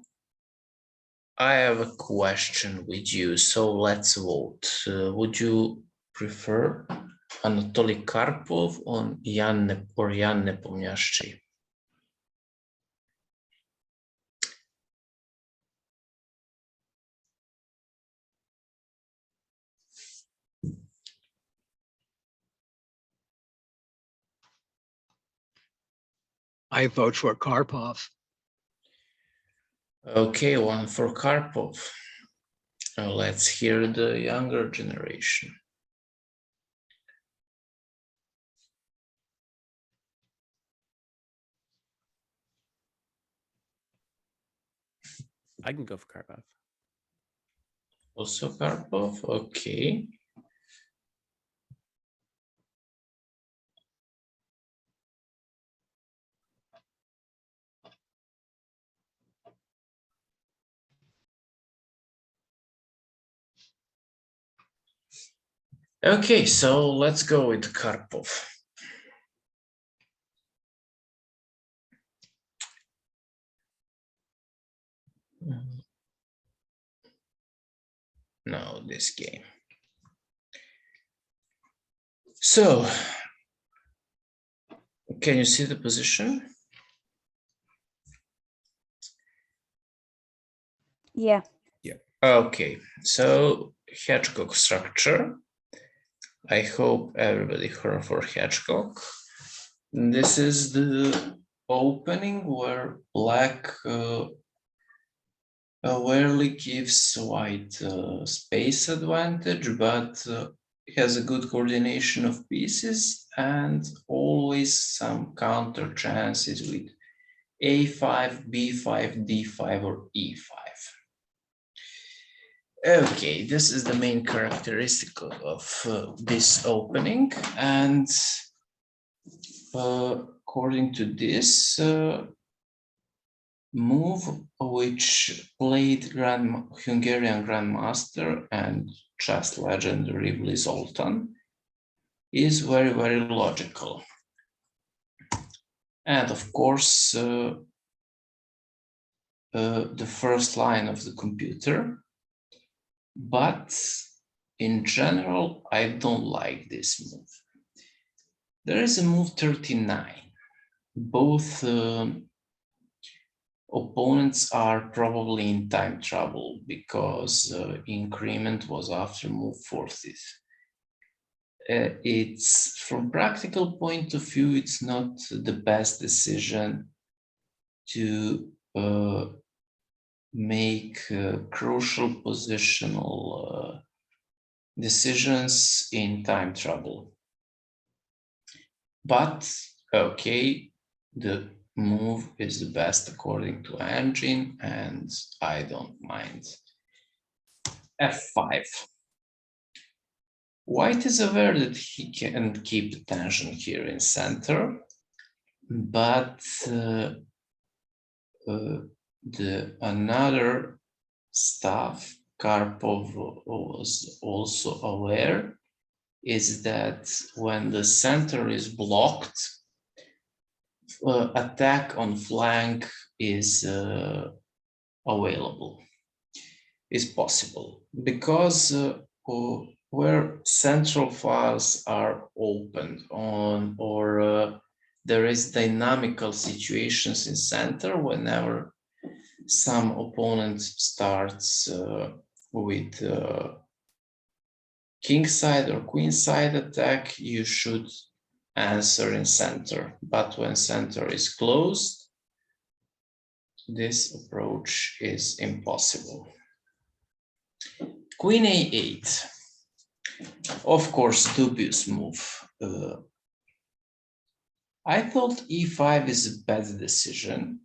I have a question with you, so let's vote. Would you prefer Anatoly Karpov or Jan Nepomniachtchi? I vote for Karpov. Okay, one for Karpov. Let's hear the younger generation. I can go for Karpov. Also Karpov, okay. Okay, so let's go with Karpov. No, this game. So, can you see the position? Yeah. Okay, so Hedgecock structure. I hope everybody heard for Hedgecock. This is the opening where black rarely gives white space advantage, but has a good coordination of pieces and always some counter chances with A5, B5, D5, or E5. Okay, this is the main characteristic of this opening, and according to this move, which played Hungarian Grandmaster and chess legend Rivli Zoltan, is very, very logical. And of course, the first line of the computer. But in general, I don't like this move. There is a move 39. Both opponents are probably in time trouble because increment was after move 40. It's from practical point of view, it's not the best decision to make crucial positional decisions in time trouble. But okay, the move is the best according to engine, and I don't mind. F5. White is aware that he can keep attention here in center, but the another stuff Karpov was also aware is that when the center is blocked, attack on flank is available, is possible, because where central files are opened on, or there is dynamical situations in center whenever some opponent starts with king side or queen side attack, you should answer in center. But when center is closed, this approach is impossible. Queen a8. Of course, dubious move. I thought e5 is a bad decision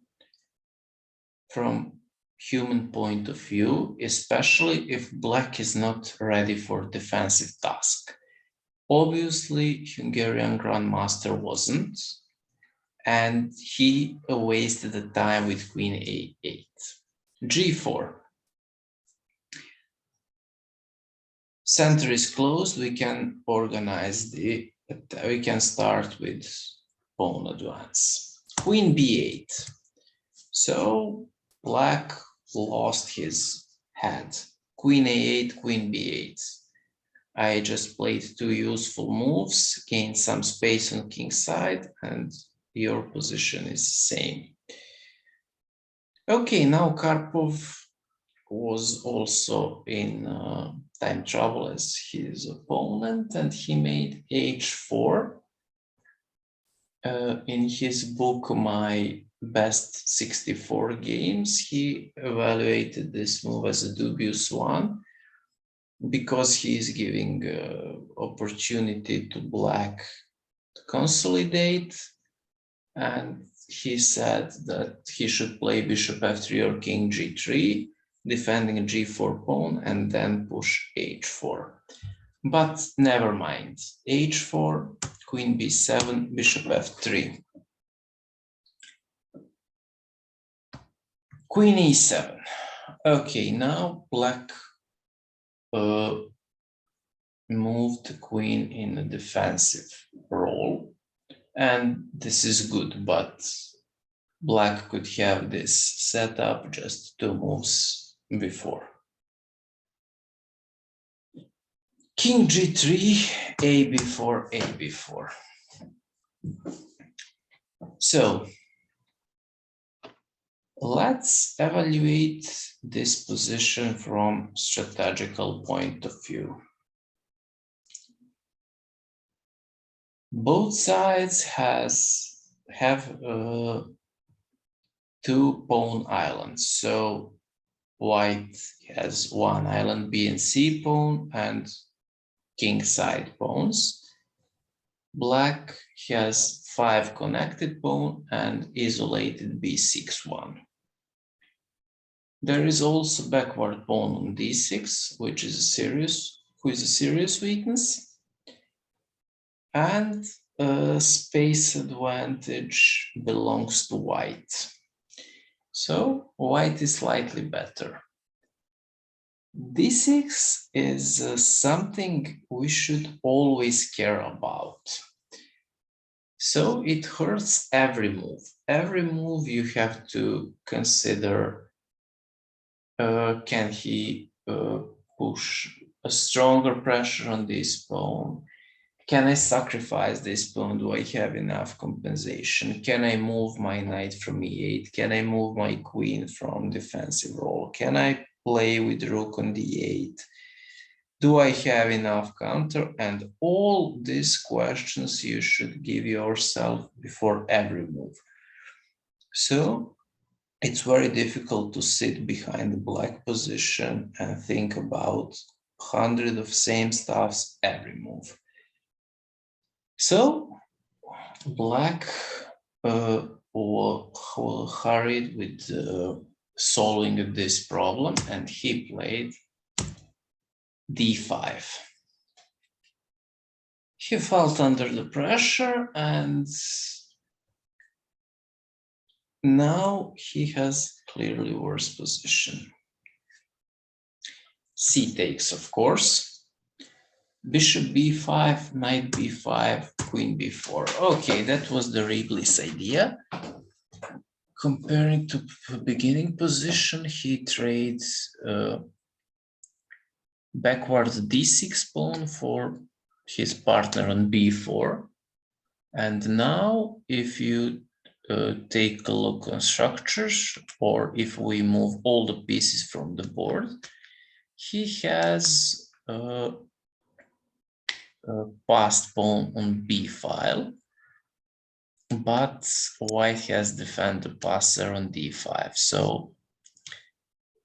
from human point of view, especially if black is not ready for defensive task. Obviously, Hungarian Grandmaster wasn't, and he wasted the time with queen a8. g4. Center is closed, we can organize we can start with pawn advance. Queen b8. So black lost his head. Queen a8, queen b8. I just played two useful moves, gained some space on king side, and your position is the same. Okay, now Karpov was also in time trouble as his opponent, and he made h4. In his book, My Best 64 Games, he evaluated this move as a dubious one because he is giving opportunity to black to consolidate, and he said that he should play bishop f3 or king g3, defending a g4 pawn, and then push h4. But never mind, h4, queen b7, bishop f3. Queen e7. Okay, now black moved the queen in a defensive role, and this is good, but black could have this setup just two moves before. King g3, a b4, a b4. So let's evaluate this position from strategical point of view. Both sides have two pawn islands. So white has one island, B and C pawn, and king side pawns. Black has 5 connected pawn and isolated b6 one. There is also backward pawn on d6, which is a serious weakness, and space advantage belongs to white. So white is slightly better. D6 is something we should always care about. So it hurts every move. Every move you have to consider, can he push a stronger pressure on this pawn? Can I sacrifice this pawn? Do I have enough compensation? Can I move my knight from e8? Can I move my queen from defensive role? Can I play with rook on d8? Do I have enough counter? And all these questions you should give yourself before every move. So it's very difficult to sit behind the black position and think about 100 of same stuffs every move. So black will hurry with solving this problem, and he played d5. He felt under the pressure, and now he has clearly worse position. C takes, of course. Bishop b5, knight b5, queen b4. Okay, that was the Wrigley's idea. Comparing to beginning position, he trades backwards d6 pawn for his partner on b4. And now, if you take a look on structures, or if we move all the pieces from the board, he has passed pawn on b file, but white has defended the passer on d5. So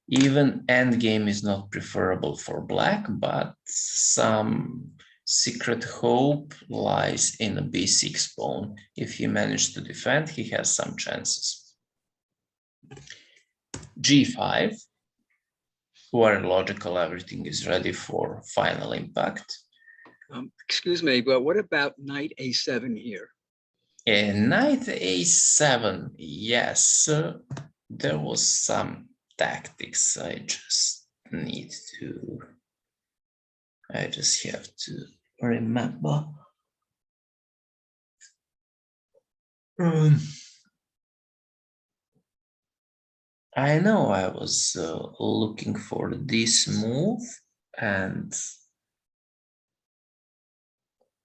even endgame is not preferable for black, but some secret hope lies in a b6 pawn. If he managed to defend, he has some chances. g5, very logical, everything is ready for final impact. Excuse me, but what about knight a7 here? Knight a7, yes, there was some tactics. I just have to remember. I know I was looking for this move, and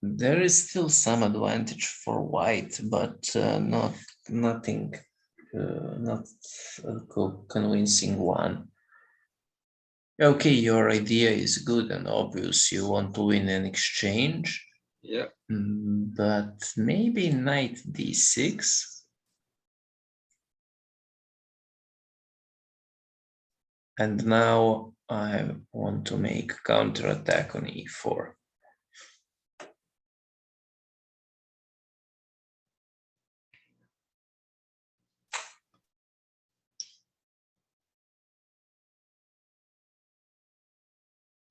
there is still some advantage for white, but not a convincing one. Okay, your idea is good and obvious. You want to win an exchange. Yeah. But maybe knight d6. And now I want to make counterattack on e4.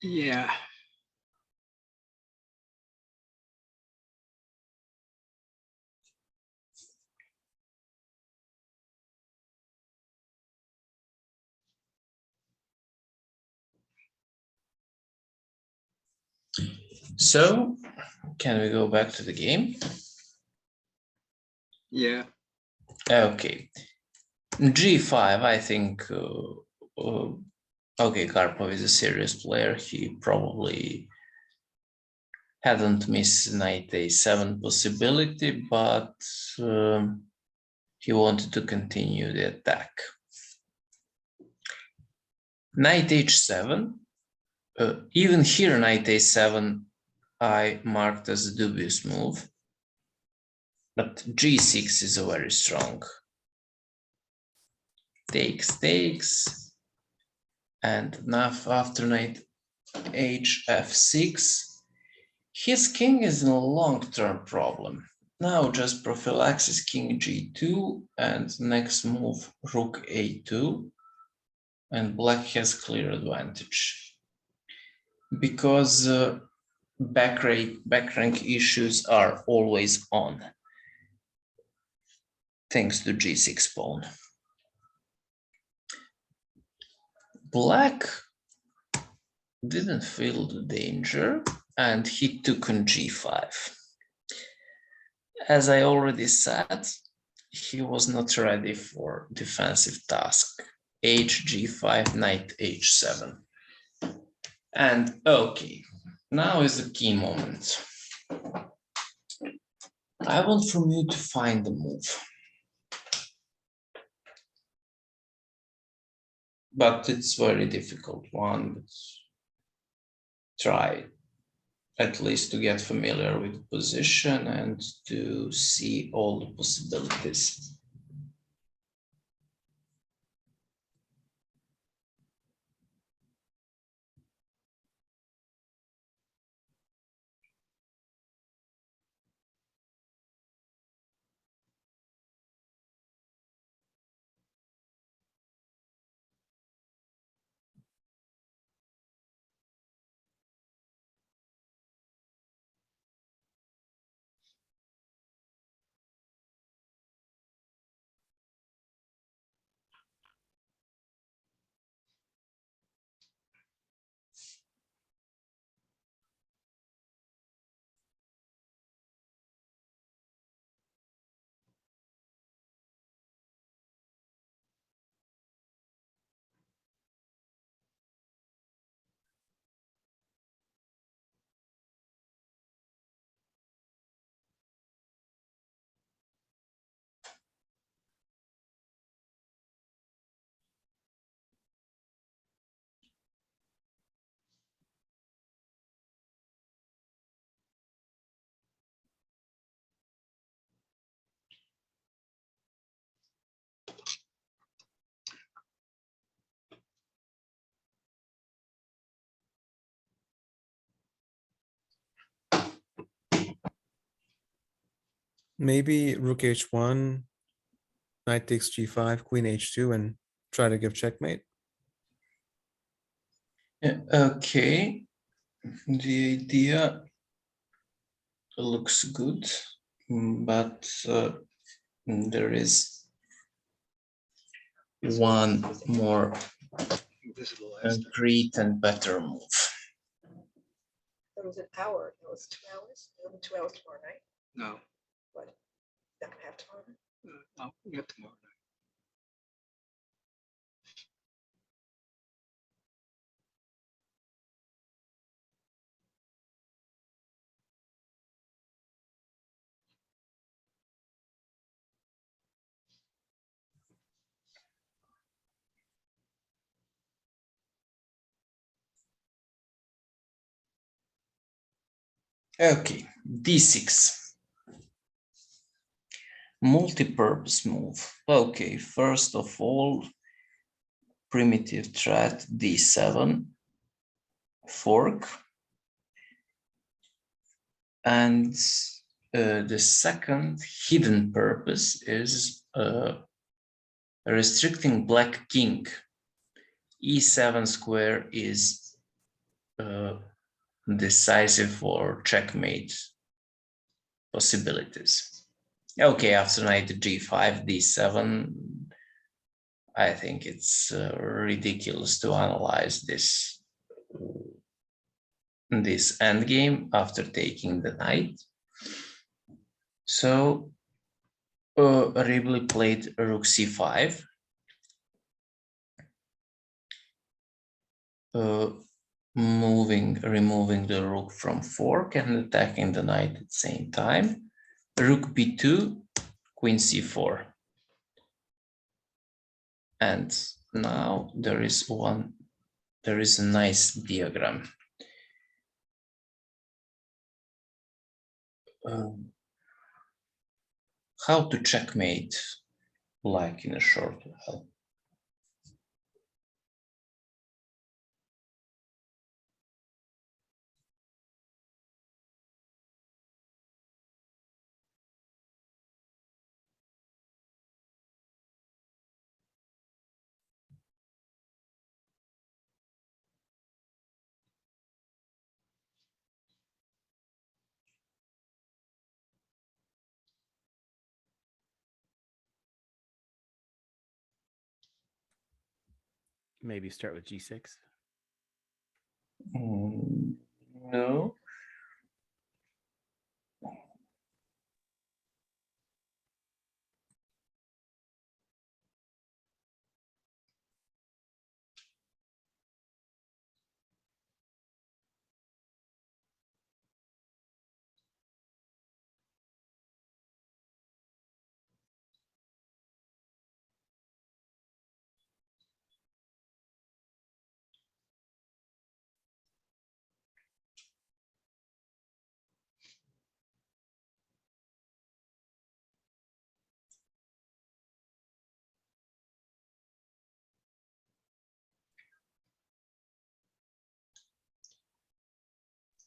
Yeah. So, can we go back to the game? Yeah. Okay. g5, I think, okay, Karpov is a serious player. He probably hadn't missed knight a7 possibility, but he wanted to continue the attack. Knight h7, even here knight a7 I marked as a dubious move, but g6 is a very strong. Takes, and now after knight hf6, his king is in a long-term problem. Now just prophylaxis king g2, and next move rook a2, and black has clear advantage. Because back rank issues are always on, thanks to g6 pawn. Black didn't feel the danger, and he took on g5. as I already said, he was not ready for defensive task. H5, knight h7. And okay, now is the key moment. I want from you to find the move. But it's very difficult one, but try at least to get familiar with the position and to see all the possibilities. Maybe rook h1, knight takes g5, queen h2, and try to give checkmate. Yeah, okay, the idea looks good, but there is one more Invisible last time. concrete and better move. That was an hour. That was 2 hours. 2 hours tomorrow night. No, What? Not gonna have tomorrow night. no, we have tomorrow night. Okay, d6. Multi-purpose move. Okay, first of all, primitive threat d7, fork. And the second hidden purpose is restricting black king. e7 square is decisive for checkmate possibilities. Okay, after knight g5, d7, I think it's ridiculous to analyze this endgame after taking the knight. So Ribley played rook c5. Removing the rook from fork and attacking the knight at the same time. Rook b2, queen c4. And now there is a nice diagram. How to checkmate black in a short while. Maybe start with g6. No.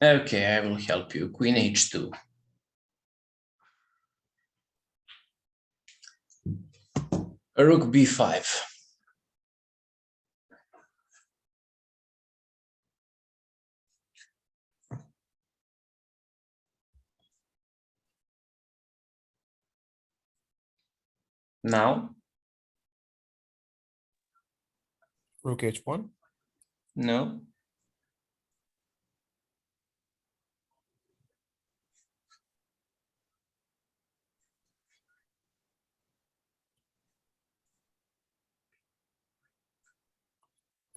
Okay, I will help you. Queen h2. Rook b5. Now, Rook h1. no.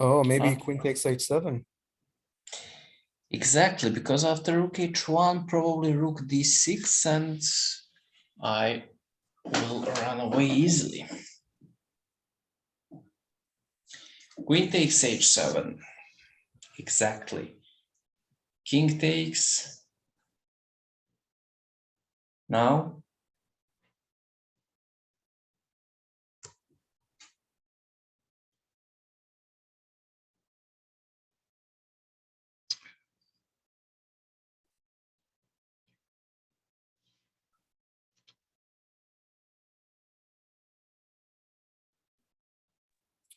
Oh, maybe Ah. queen takes h7. Exactly, because after rook h1, probably rook d6, and I will run away easily. Queen takes h7. Exactly. King takes. Now,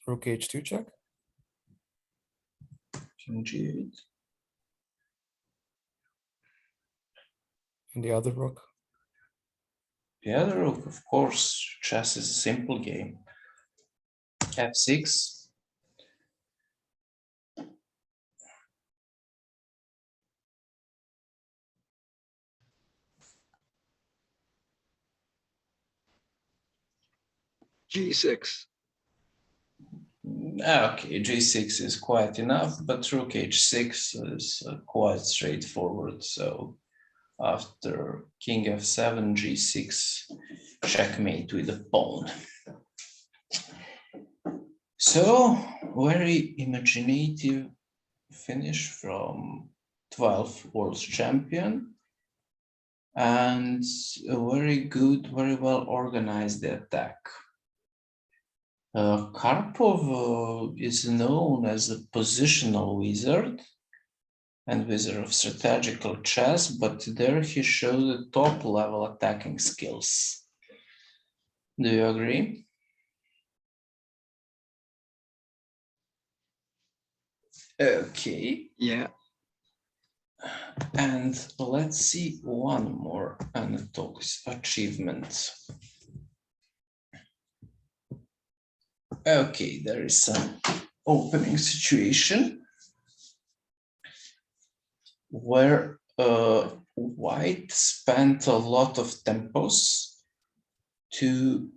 Rook h2 check. king g8. And the other rook. The other rook, of course, chess is a simple game. f6. G6. Okay, g6 is quite enough, but rook h6 is quite straightforward. So after king f7, g6, checkmate with a pawn. So very imaginative finish from 12th world champion, and a very good, very well organized attack. Karpov is known as a positional wizard and wizard of strategical chess, but there he showed the top level attacking skills. Do you agree? Okay, Yeah. and let's see one more Anatol's achievement. Okay, there is some opening situation where white spent a lot of tempos to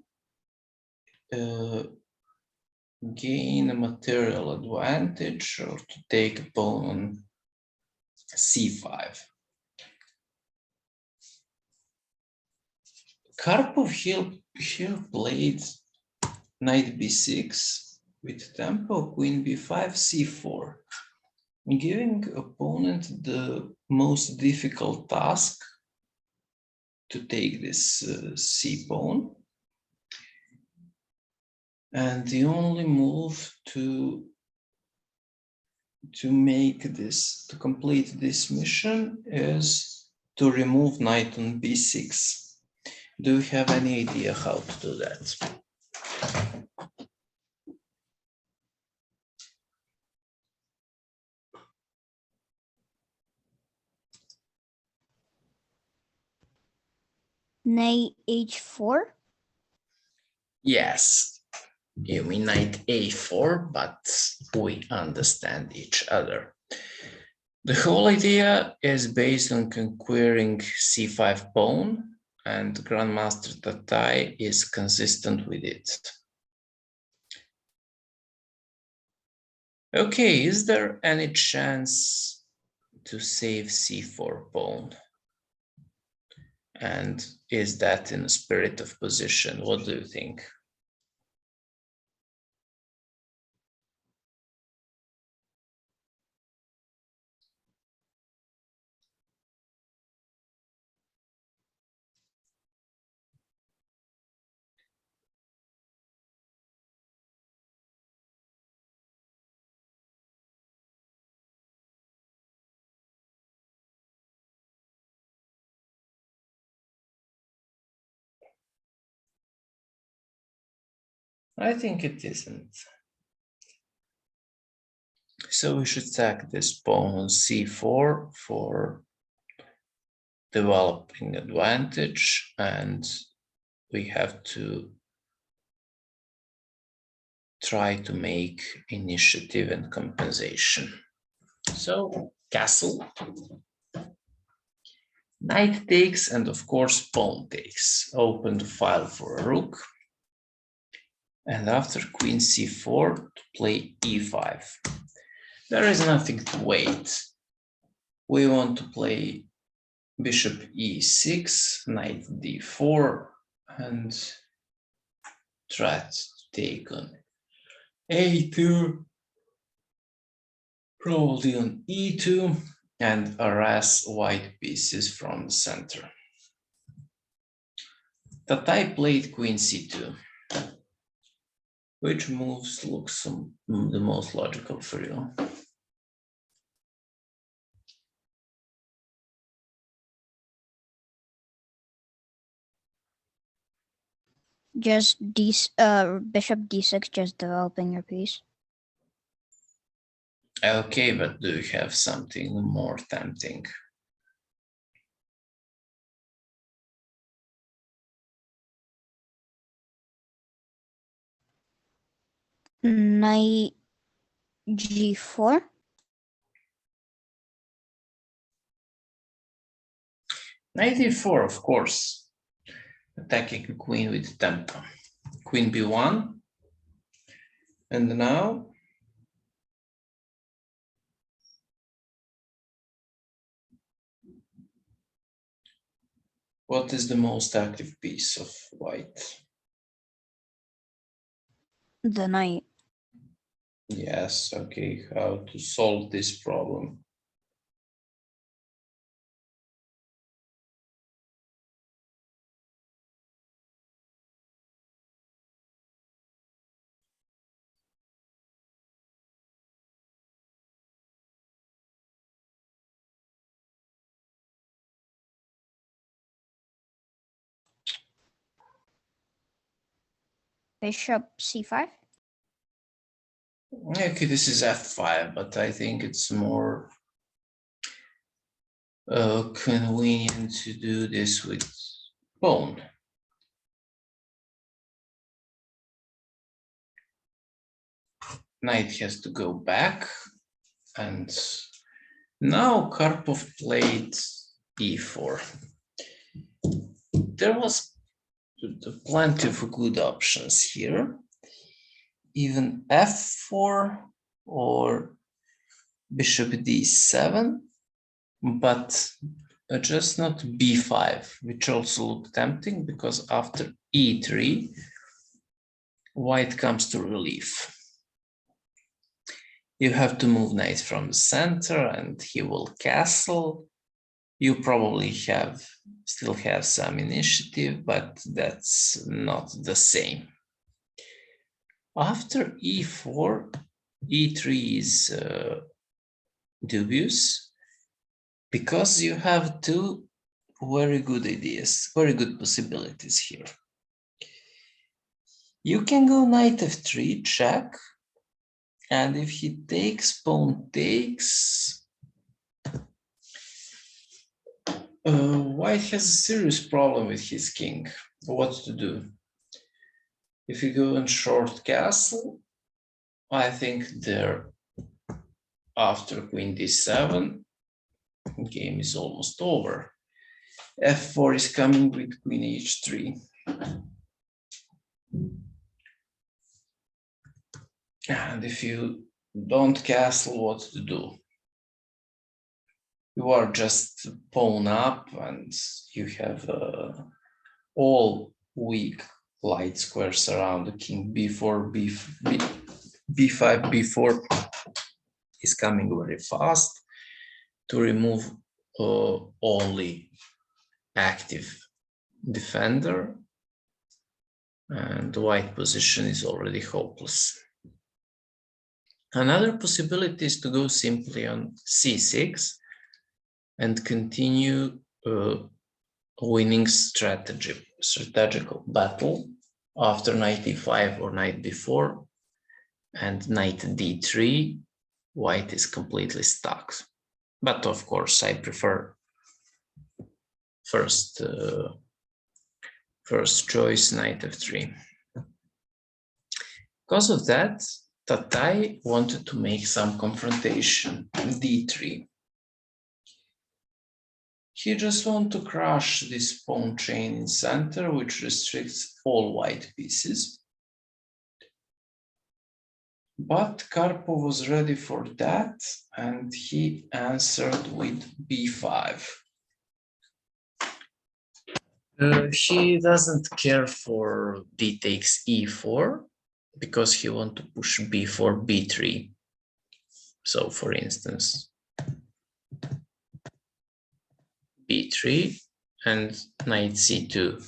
gain a material advantage or to take a pawn on c5. Karpov here played knight b6 with tempo, queen b5, c4, giving opponent the most difficult task to take this c pawn. And the only move to make this, to complete this mission is to remove knight on b6. Do you have any idea how to do that? Knight h4. Yes, you mean knight a4, but we understand each other. The whole idea is based on conquering c5 pawn, and Grandmaster Tatai is consistent with it. Okay, is there any chance to save c4 pawn? And is that in the spirit of position? What do you think? I think it isn't. So we should sack this pawn on c4 for developing advantage, and we have to try to make initiative and compensation. So castle, knight takes, and of course pawn takes. Open the file for a rook, and after queen c4 to play e5. There is nothing to wait. We want to play bishop e6, knight d4, and try to take on a2, probably on e2, and harass white pieces from the center. Tatai played queen c2. Which moves looks the most logical for you? Just bishop d6, just developing your piece. Okay, but do you have something more tempting? Knight g4. Knight e4, of course. Attacking the queen with tempo. Queen b1. And now what is the most active piece of white? The knight. Yes, okay, how to solve this problem? Bishop c5. Okay, this is f5, but I think it's more convenient to do this with pawn. Knight has to go back, and now Karpov played e4. There was plenty of good options here. Even f4 or bishop d7, but just not b5, which also looked tempting because after e3, white comes to relief. You have to move knight from the center and he will castle. You probably still have some initiative, but that's not the same. After e4, e3 is dubious because you have two very good ideas, very good possibilities here. You can go knight f3, check, and if he takes, pawn takes, white has a serious problem with his king. What to do? If you go in short castle, I think there after queen d7, game is almost over. f4 is coming with queen h3. And if you don't castle, what to do? You are just pawn up and you have all weak light squares around the king. b4, b5, b4 is coming very fast to remove only active defender, and the white position is already hopeless. Another possibility is to go simply on c6 and continue winning strategical battle after knight e5 or knight b4 and knight d3, white is completely stuck. But of course, I prefer first choice, knight f3. Because of that, Tatai wanted to make some confrontation, d3. He just wants to crush this pawn chain in center, which restricts all white pieces. But Karpov was ready for that, and he answered with b5. He doesn't care for d takes e4 because he wants to push b4, b3. So, for instance, b3 and knight c2.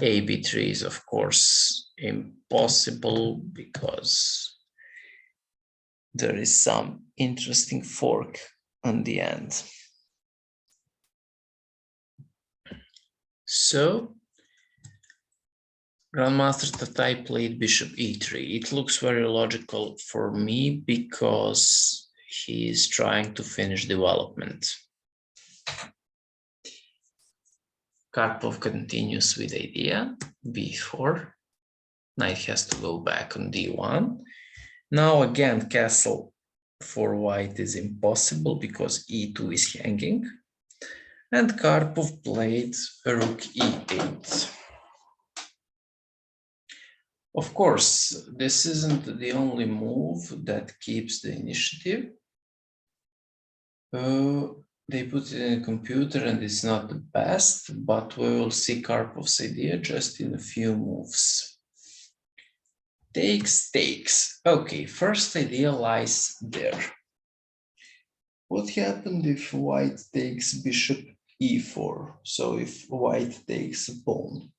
A b3 is, of course, impossible because there is some interesting fork on the end. So, Grandmaster Tatai played bishop e3. It looks very logical for me because he is trying to finish development. Karpov continues with idea, b4. Knight has to go back on d1. Now again, castle for white is impossible because e2 is hanging. And Karpov played rook e8. Of course, this isn't the only move that keeps the initiative. They put it in a computer and it's not the best, but we will see Karpov's idea just in a few moves. Takes. Okay, first idea lies there. What happened if white takes bishop e4? So if white takes a pawn.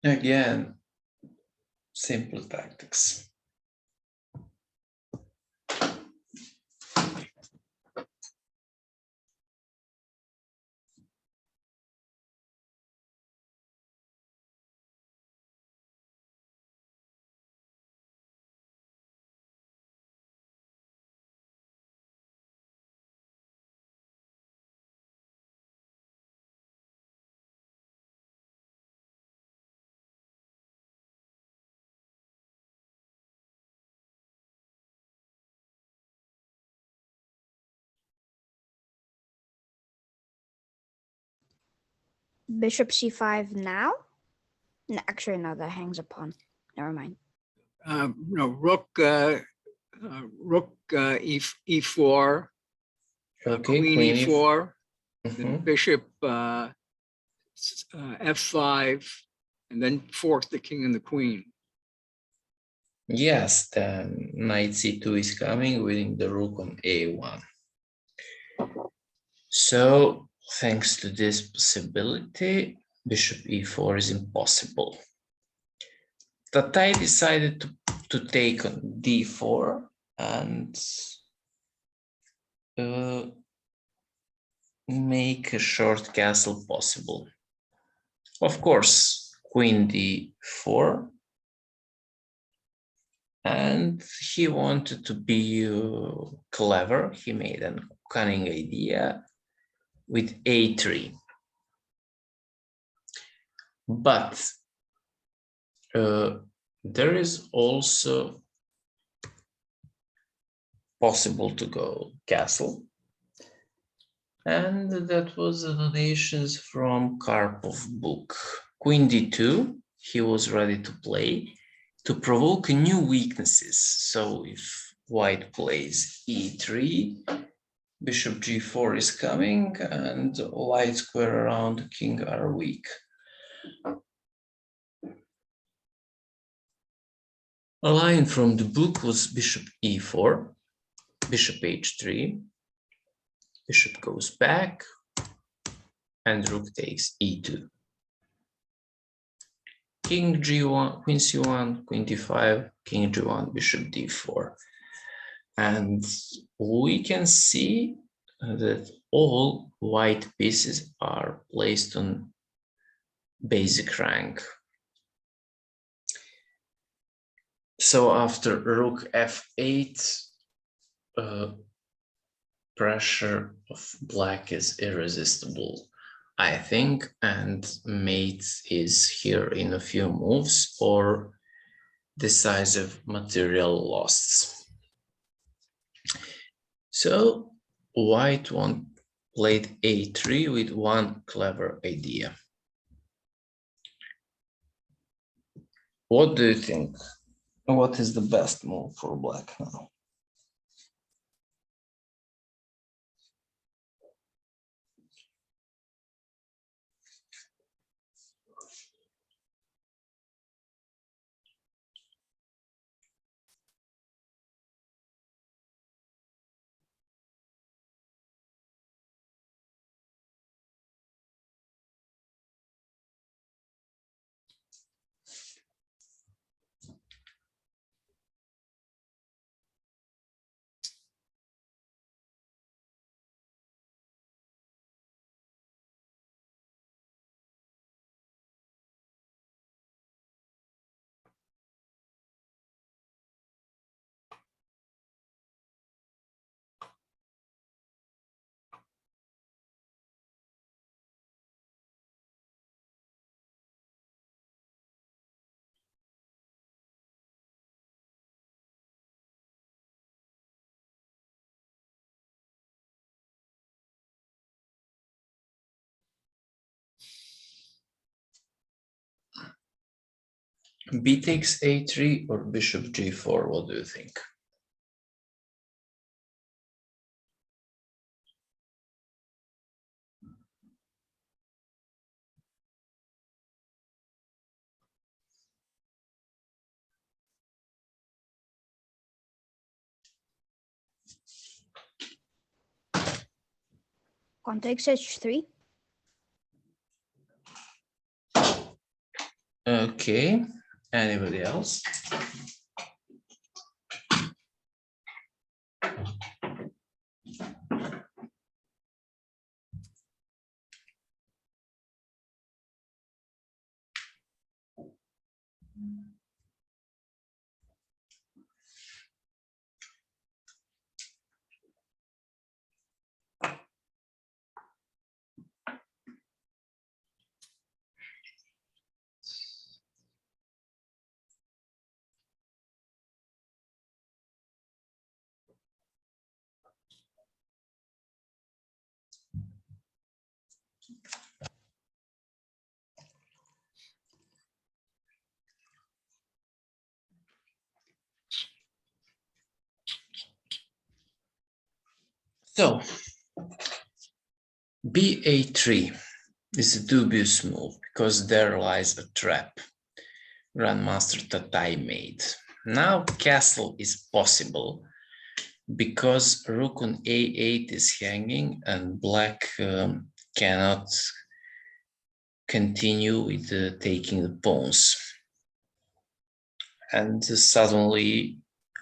Again, simple tactics. Bishop c5 now? No, actually, no, that hangs a pawn. Never mind. No, rook e4, Okay, queen e4, Mhm. then bishop f5, and then fork the king and the queen. Yes, then knight c2 is coming, winning the rook on a1. So, thanks to this possibility, bishop e4 is impossible. Tatai decided to take on d4 and make a short castle possible. Of course, queen d4. And he wanted to be clever. He made a cunning idea with a3. But there is also possible to go castle. And that was the donations from Karpov book. Queen d2, he was ready to play to provoke new weaknesses. So if white plays e3, Bishop g4 is coming, and light square around the king are weak. A line from the book was bishop e4, bishop h3, bishop goes back, and rook takes e2. King g1, queen c1, queen d5, king g1, bishop d4. And we can see that all white pieces are placed on basic rank. So after rook f8, pressure of black is irresistible, I think, and mate is here in a few moves or decisive material loss. So white played a3 with one clever idea. What do you think? What is the best move for black now? B takes a3 or bishop g4, what do you think? Pawn takes h3. Okay, anybody else? So, ba3 is a dubious move because there lies a trap Grandmaster Tatai made. Now castle is possible because rook on a8 is hanging and black cannot continue with taking the pawns. And suddenly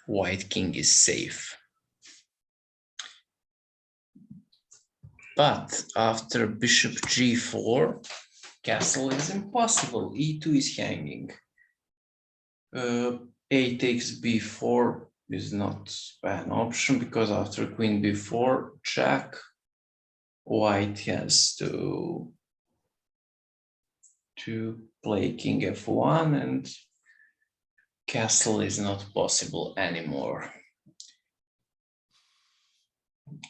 white king is safe. But after bishop g4, castle is impossible. e2 is hanging. A takes b4 is not an option because after queen b4 check, white has to play king f1 and castle is not possible anymore.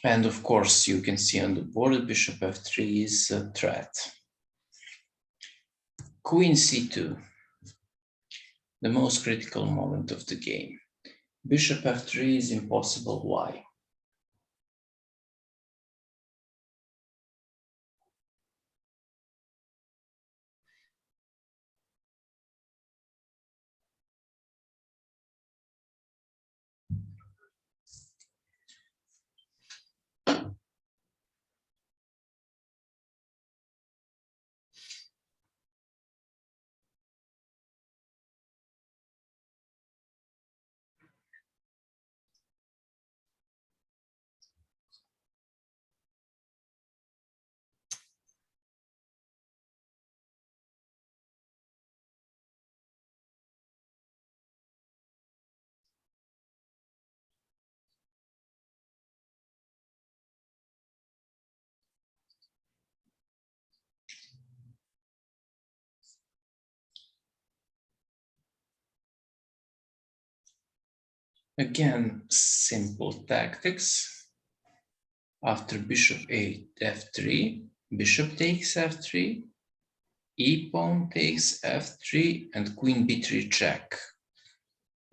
And of course, you can see on the board bishop f3 is a threat. Queen c2, the most critical moment of the game. Bishop f3 is impossible. Why? Again, simple tactics. After bishop f3, bishop takes f3, e-pawn takes f3, and queen b3 check.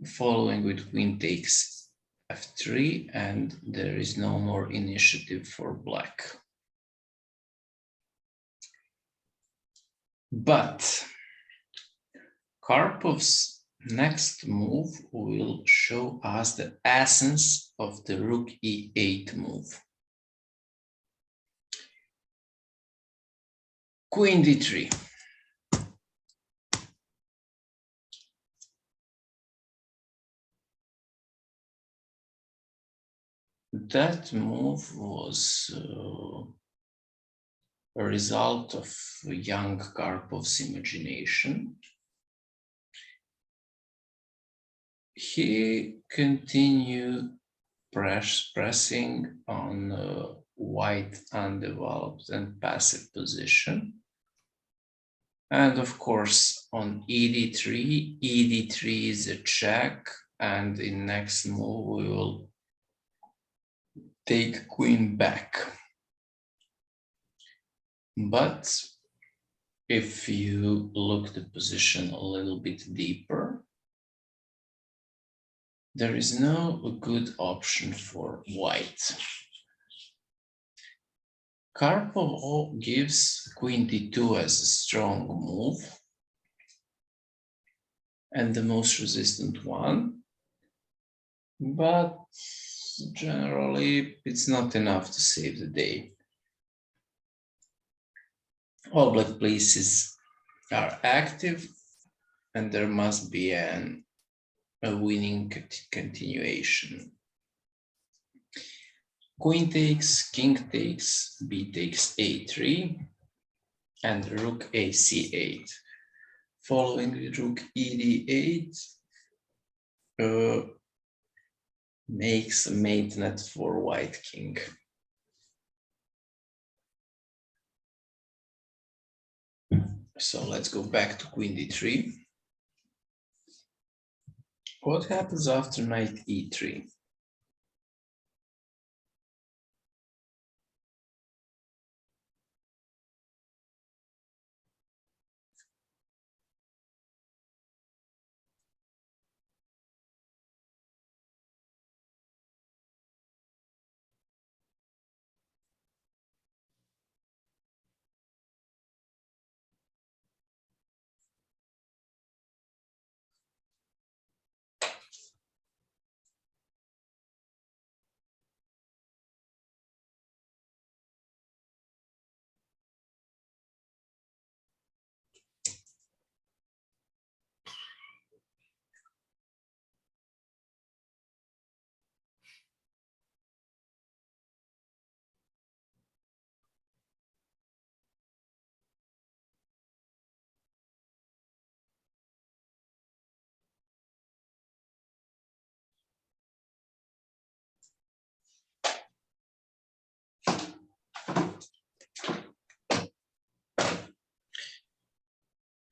Following with queen takes f3, and there is no more initiative for black. But Karpov's next move will show us the essence of the rook e8 move. Queen d3. That move was a result of young Karpov's imagination. He continued pressing on white undeveloped and passive position. And of course, on ed3, ed3 is a check, and in next move we will take queen back. But if you look the position a little bit deeper, there is no good option for white. Karpov gives queen d2 as a strong move and the most resistant one, but generally it's not enough to save the day. All black pieces are active and there must be a winning continuation. Queen takes, king takes, b takes a3, and rook a c8. Following with rook e d8 makes a mate net for white king. So let's go back to queen d3. What happens after knight e3?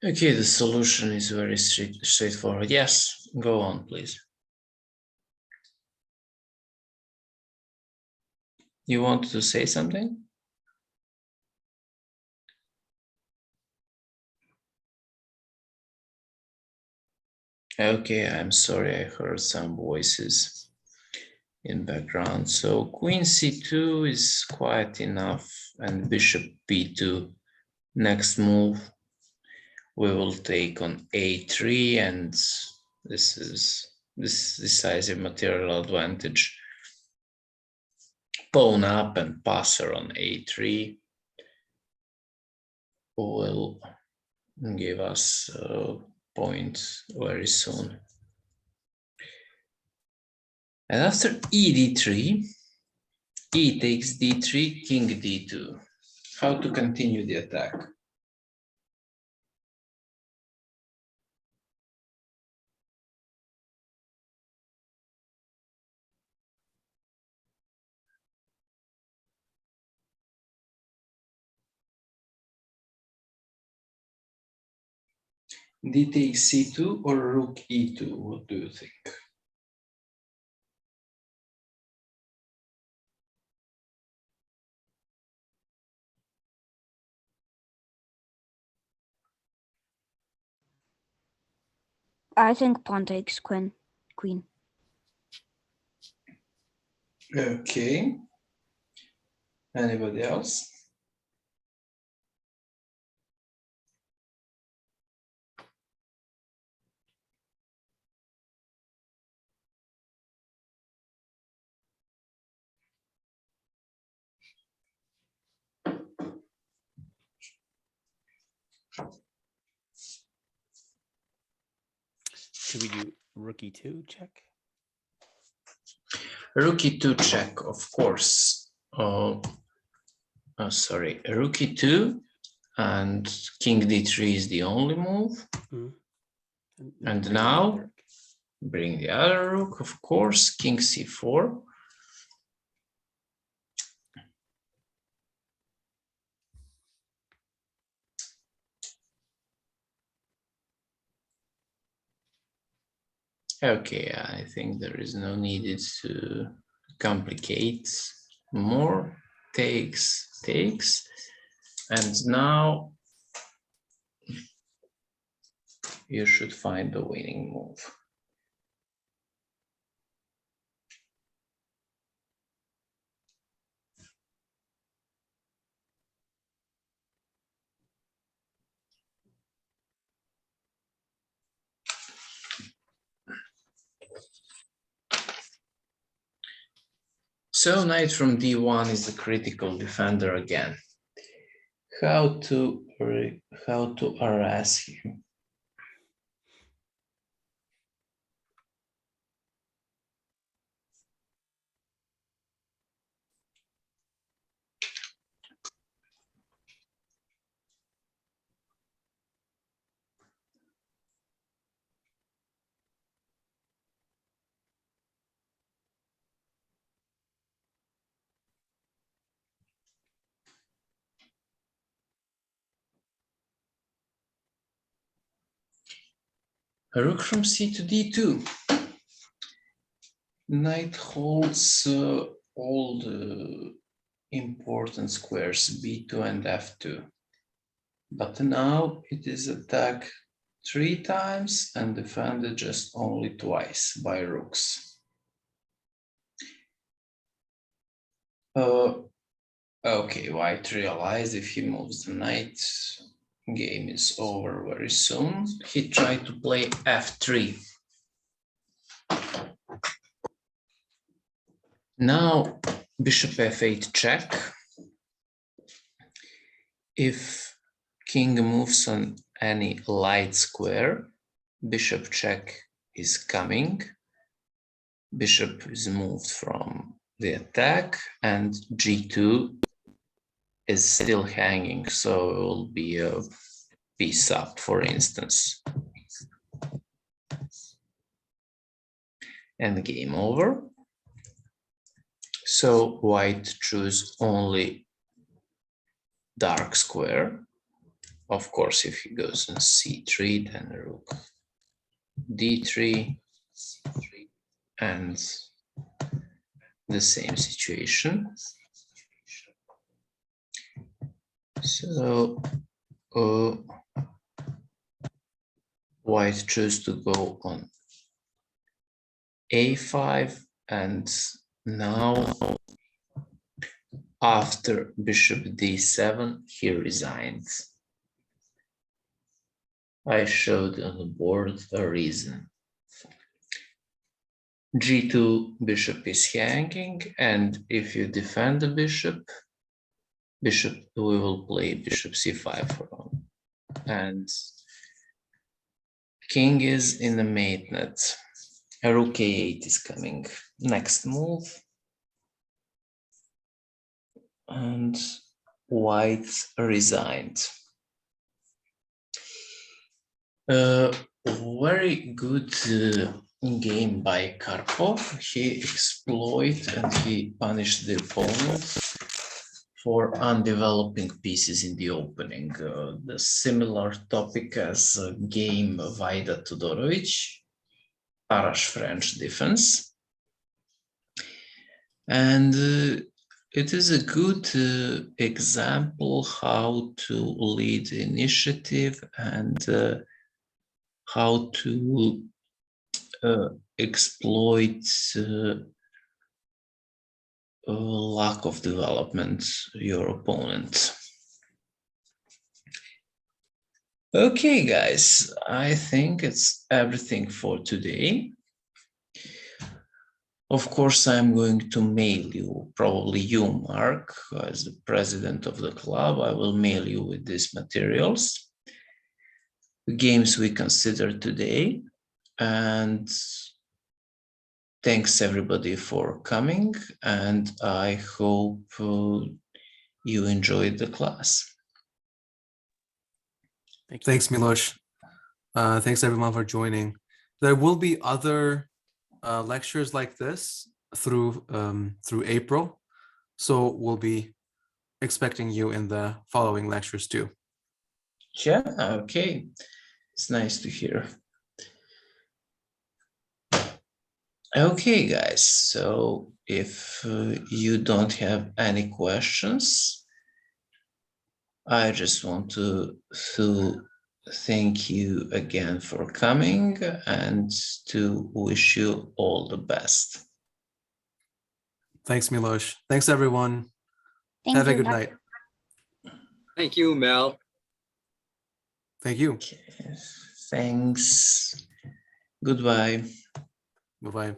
Okay, the solution is very straightforward. Yes, go on, please. You want to say something? Okay, I'm sorry, I heard some voices in background. So queen c2 is quite enough, and bishop b2. Next move, we will take on a3, and this is this decisive material advantage. Pawn up and passer on a3 will give us a point very soon. And after e d3, e takes d3, king d2. How to continue the attack? D takes c2 or rook e2, what do you think? I think pawn takes queen. Okay. Anybody else? Should we do rook e2 check? Rook e2 check, of course. Sorry, rook e2 and king d3 is the only move. And bring now the other rook. bring the other rook, of course, king c4. Okay, I think there is no need to complicate more. Takes. And now you should find the winning move. So knight from d1 is the critical defender again. How to harass him? Rook from c to d2. Knight holds all the important squares b2 and f2. But now it is attacked 3 times and defended just only twice by rooks. Okay, white realized if he moves the knight, game is over very soon. He tried to play f3. Now bishop f8 check. If king moves on any light square, bishop check is coming. Bishop is moved from the attack and g2 is still hanging, so it will be a piece up, for instance. And game over. So white choose only dark square. Of course, if he goes on c3, then rook d3, and the same situation. So white choose to go on a5, and now after bishop d7 he resigns. I showed on the board a reason. g2 bishop is hanging, and if you defend the bishop, we will play bishop c5 for him. And king is in the mate net. Rook a8 is coming. Next move. And white resigned. Very good game by Karpov. He exploited and he punished the opponent for undeveloping pieces in the opening. The similar topic as game Vaida Todorovic, Arash French defense. And it is a good example how to lead initiative and how to exploit lack of development your opponent. Okay, guys, I think it's everything for today. Of course, I'm going to mail you, probably you, Mark, as the president of the club, I will mail you with these materials, the games we considered today, and thanks everybody for coming, and I hope you enjoyed the class. Thank you. Thanks, Milos. Thanks everyone for joining. There will be other lectures like this through April, so we'll be expecting you in the following lectures too. Yeah, okay. It's nice to hear. Okay, guys, so if you don't have any questions, I just want to thank you again for coming and to wish you all the best. Thanks, Milos. Thanks, everyone. Thank Have a you, good Dr. night. Thank you, Mel. Thank you. Thanks. Goodbye. Bye-bye.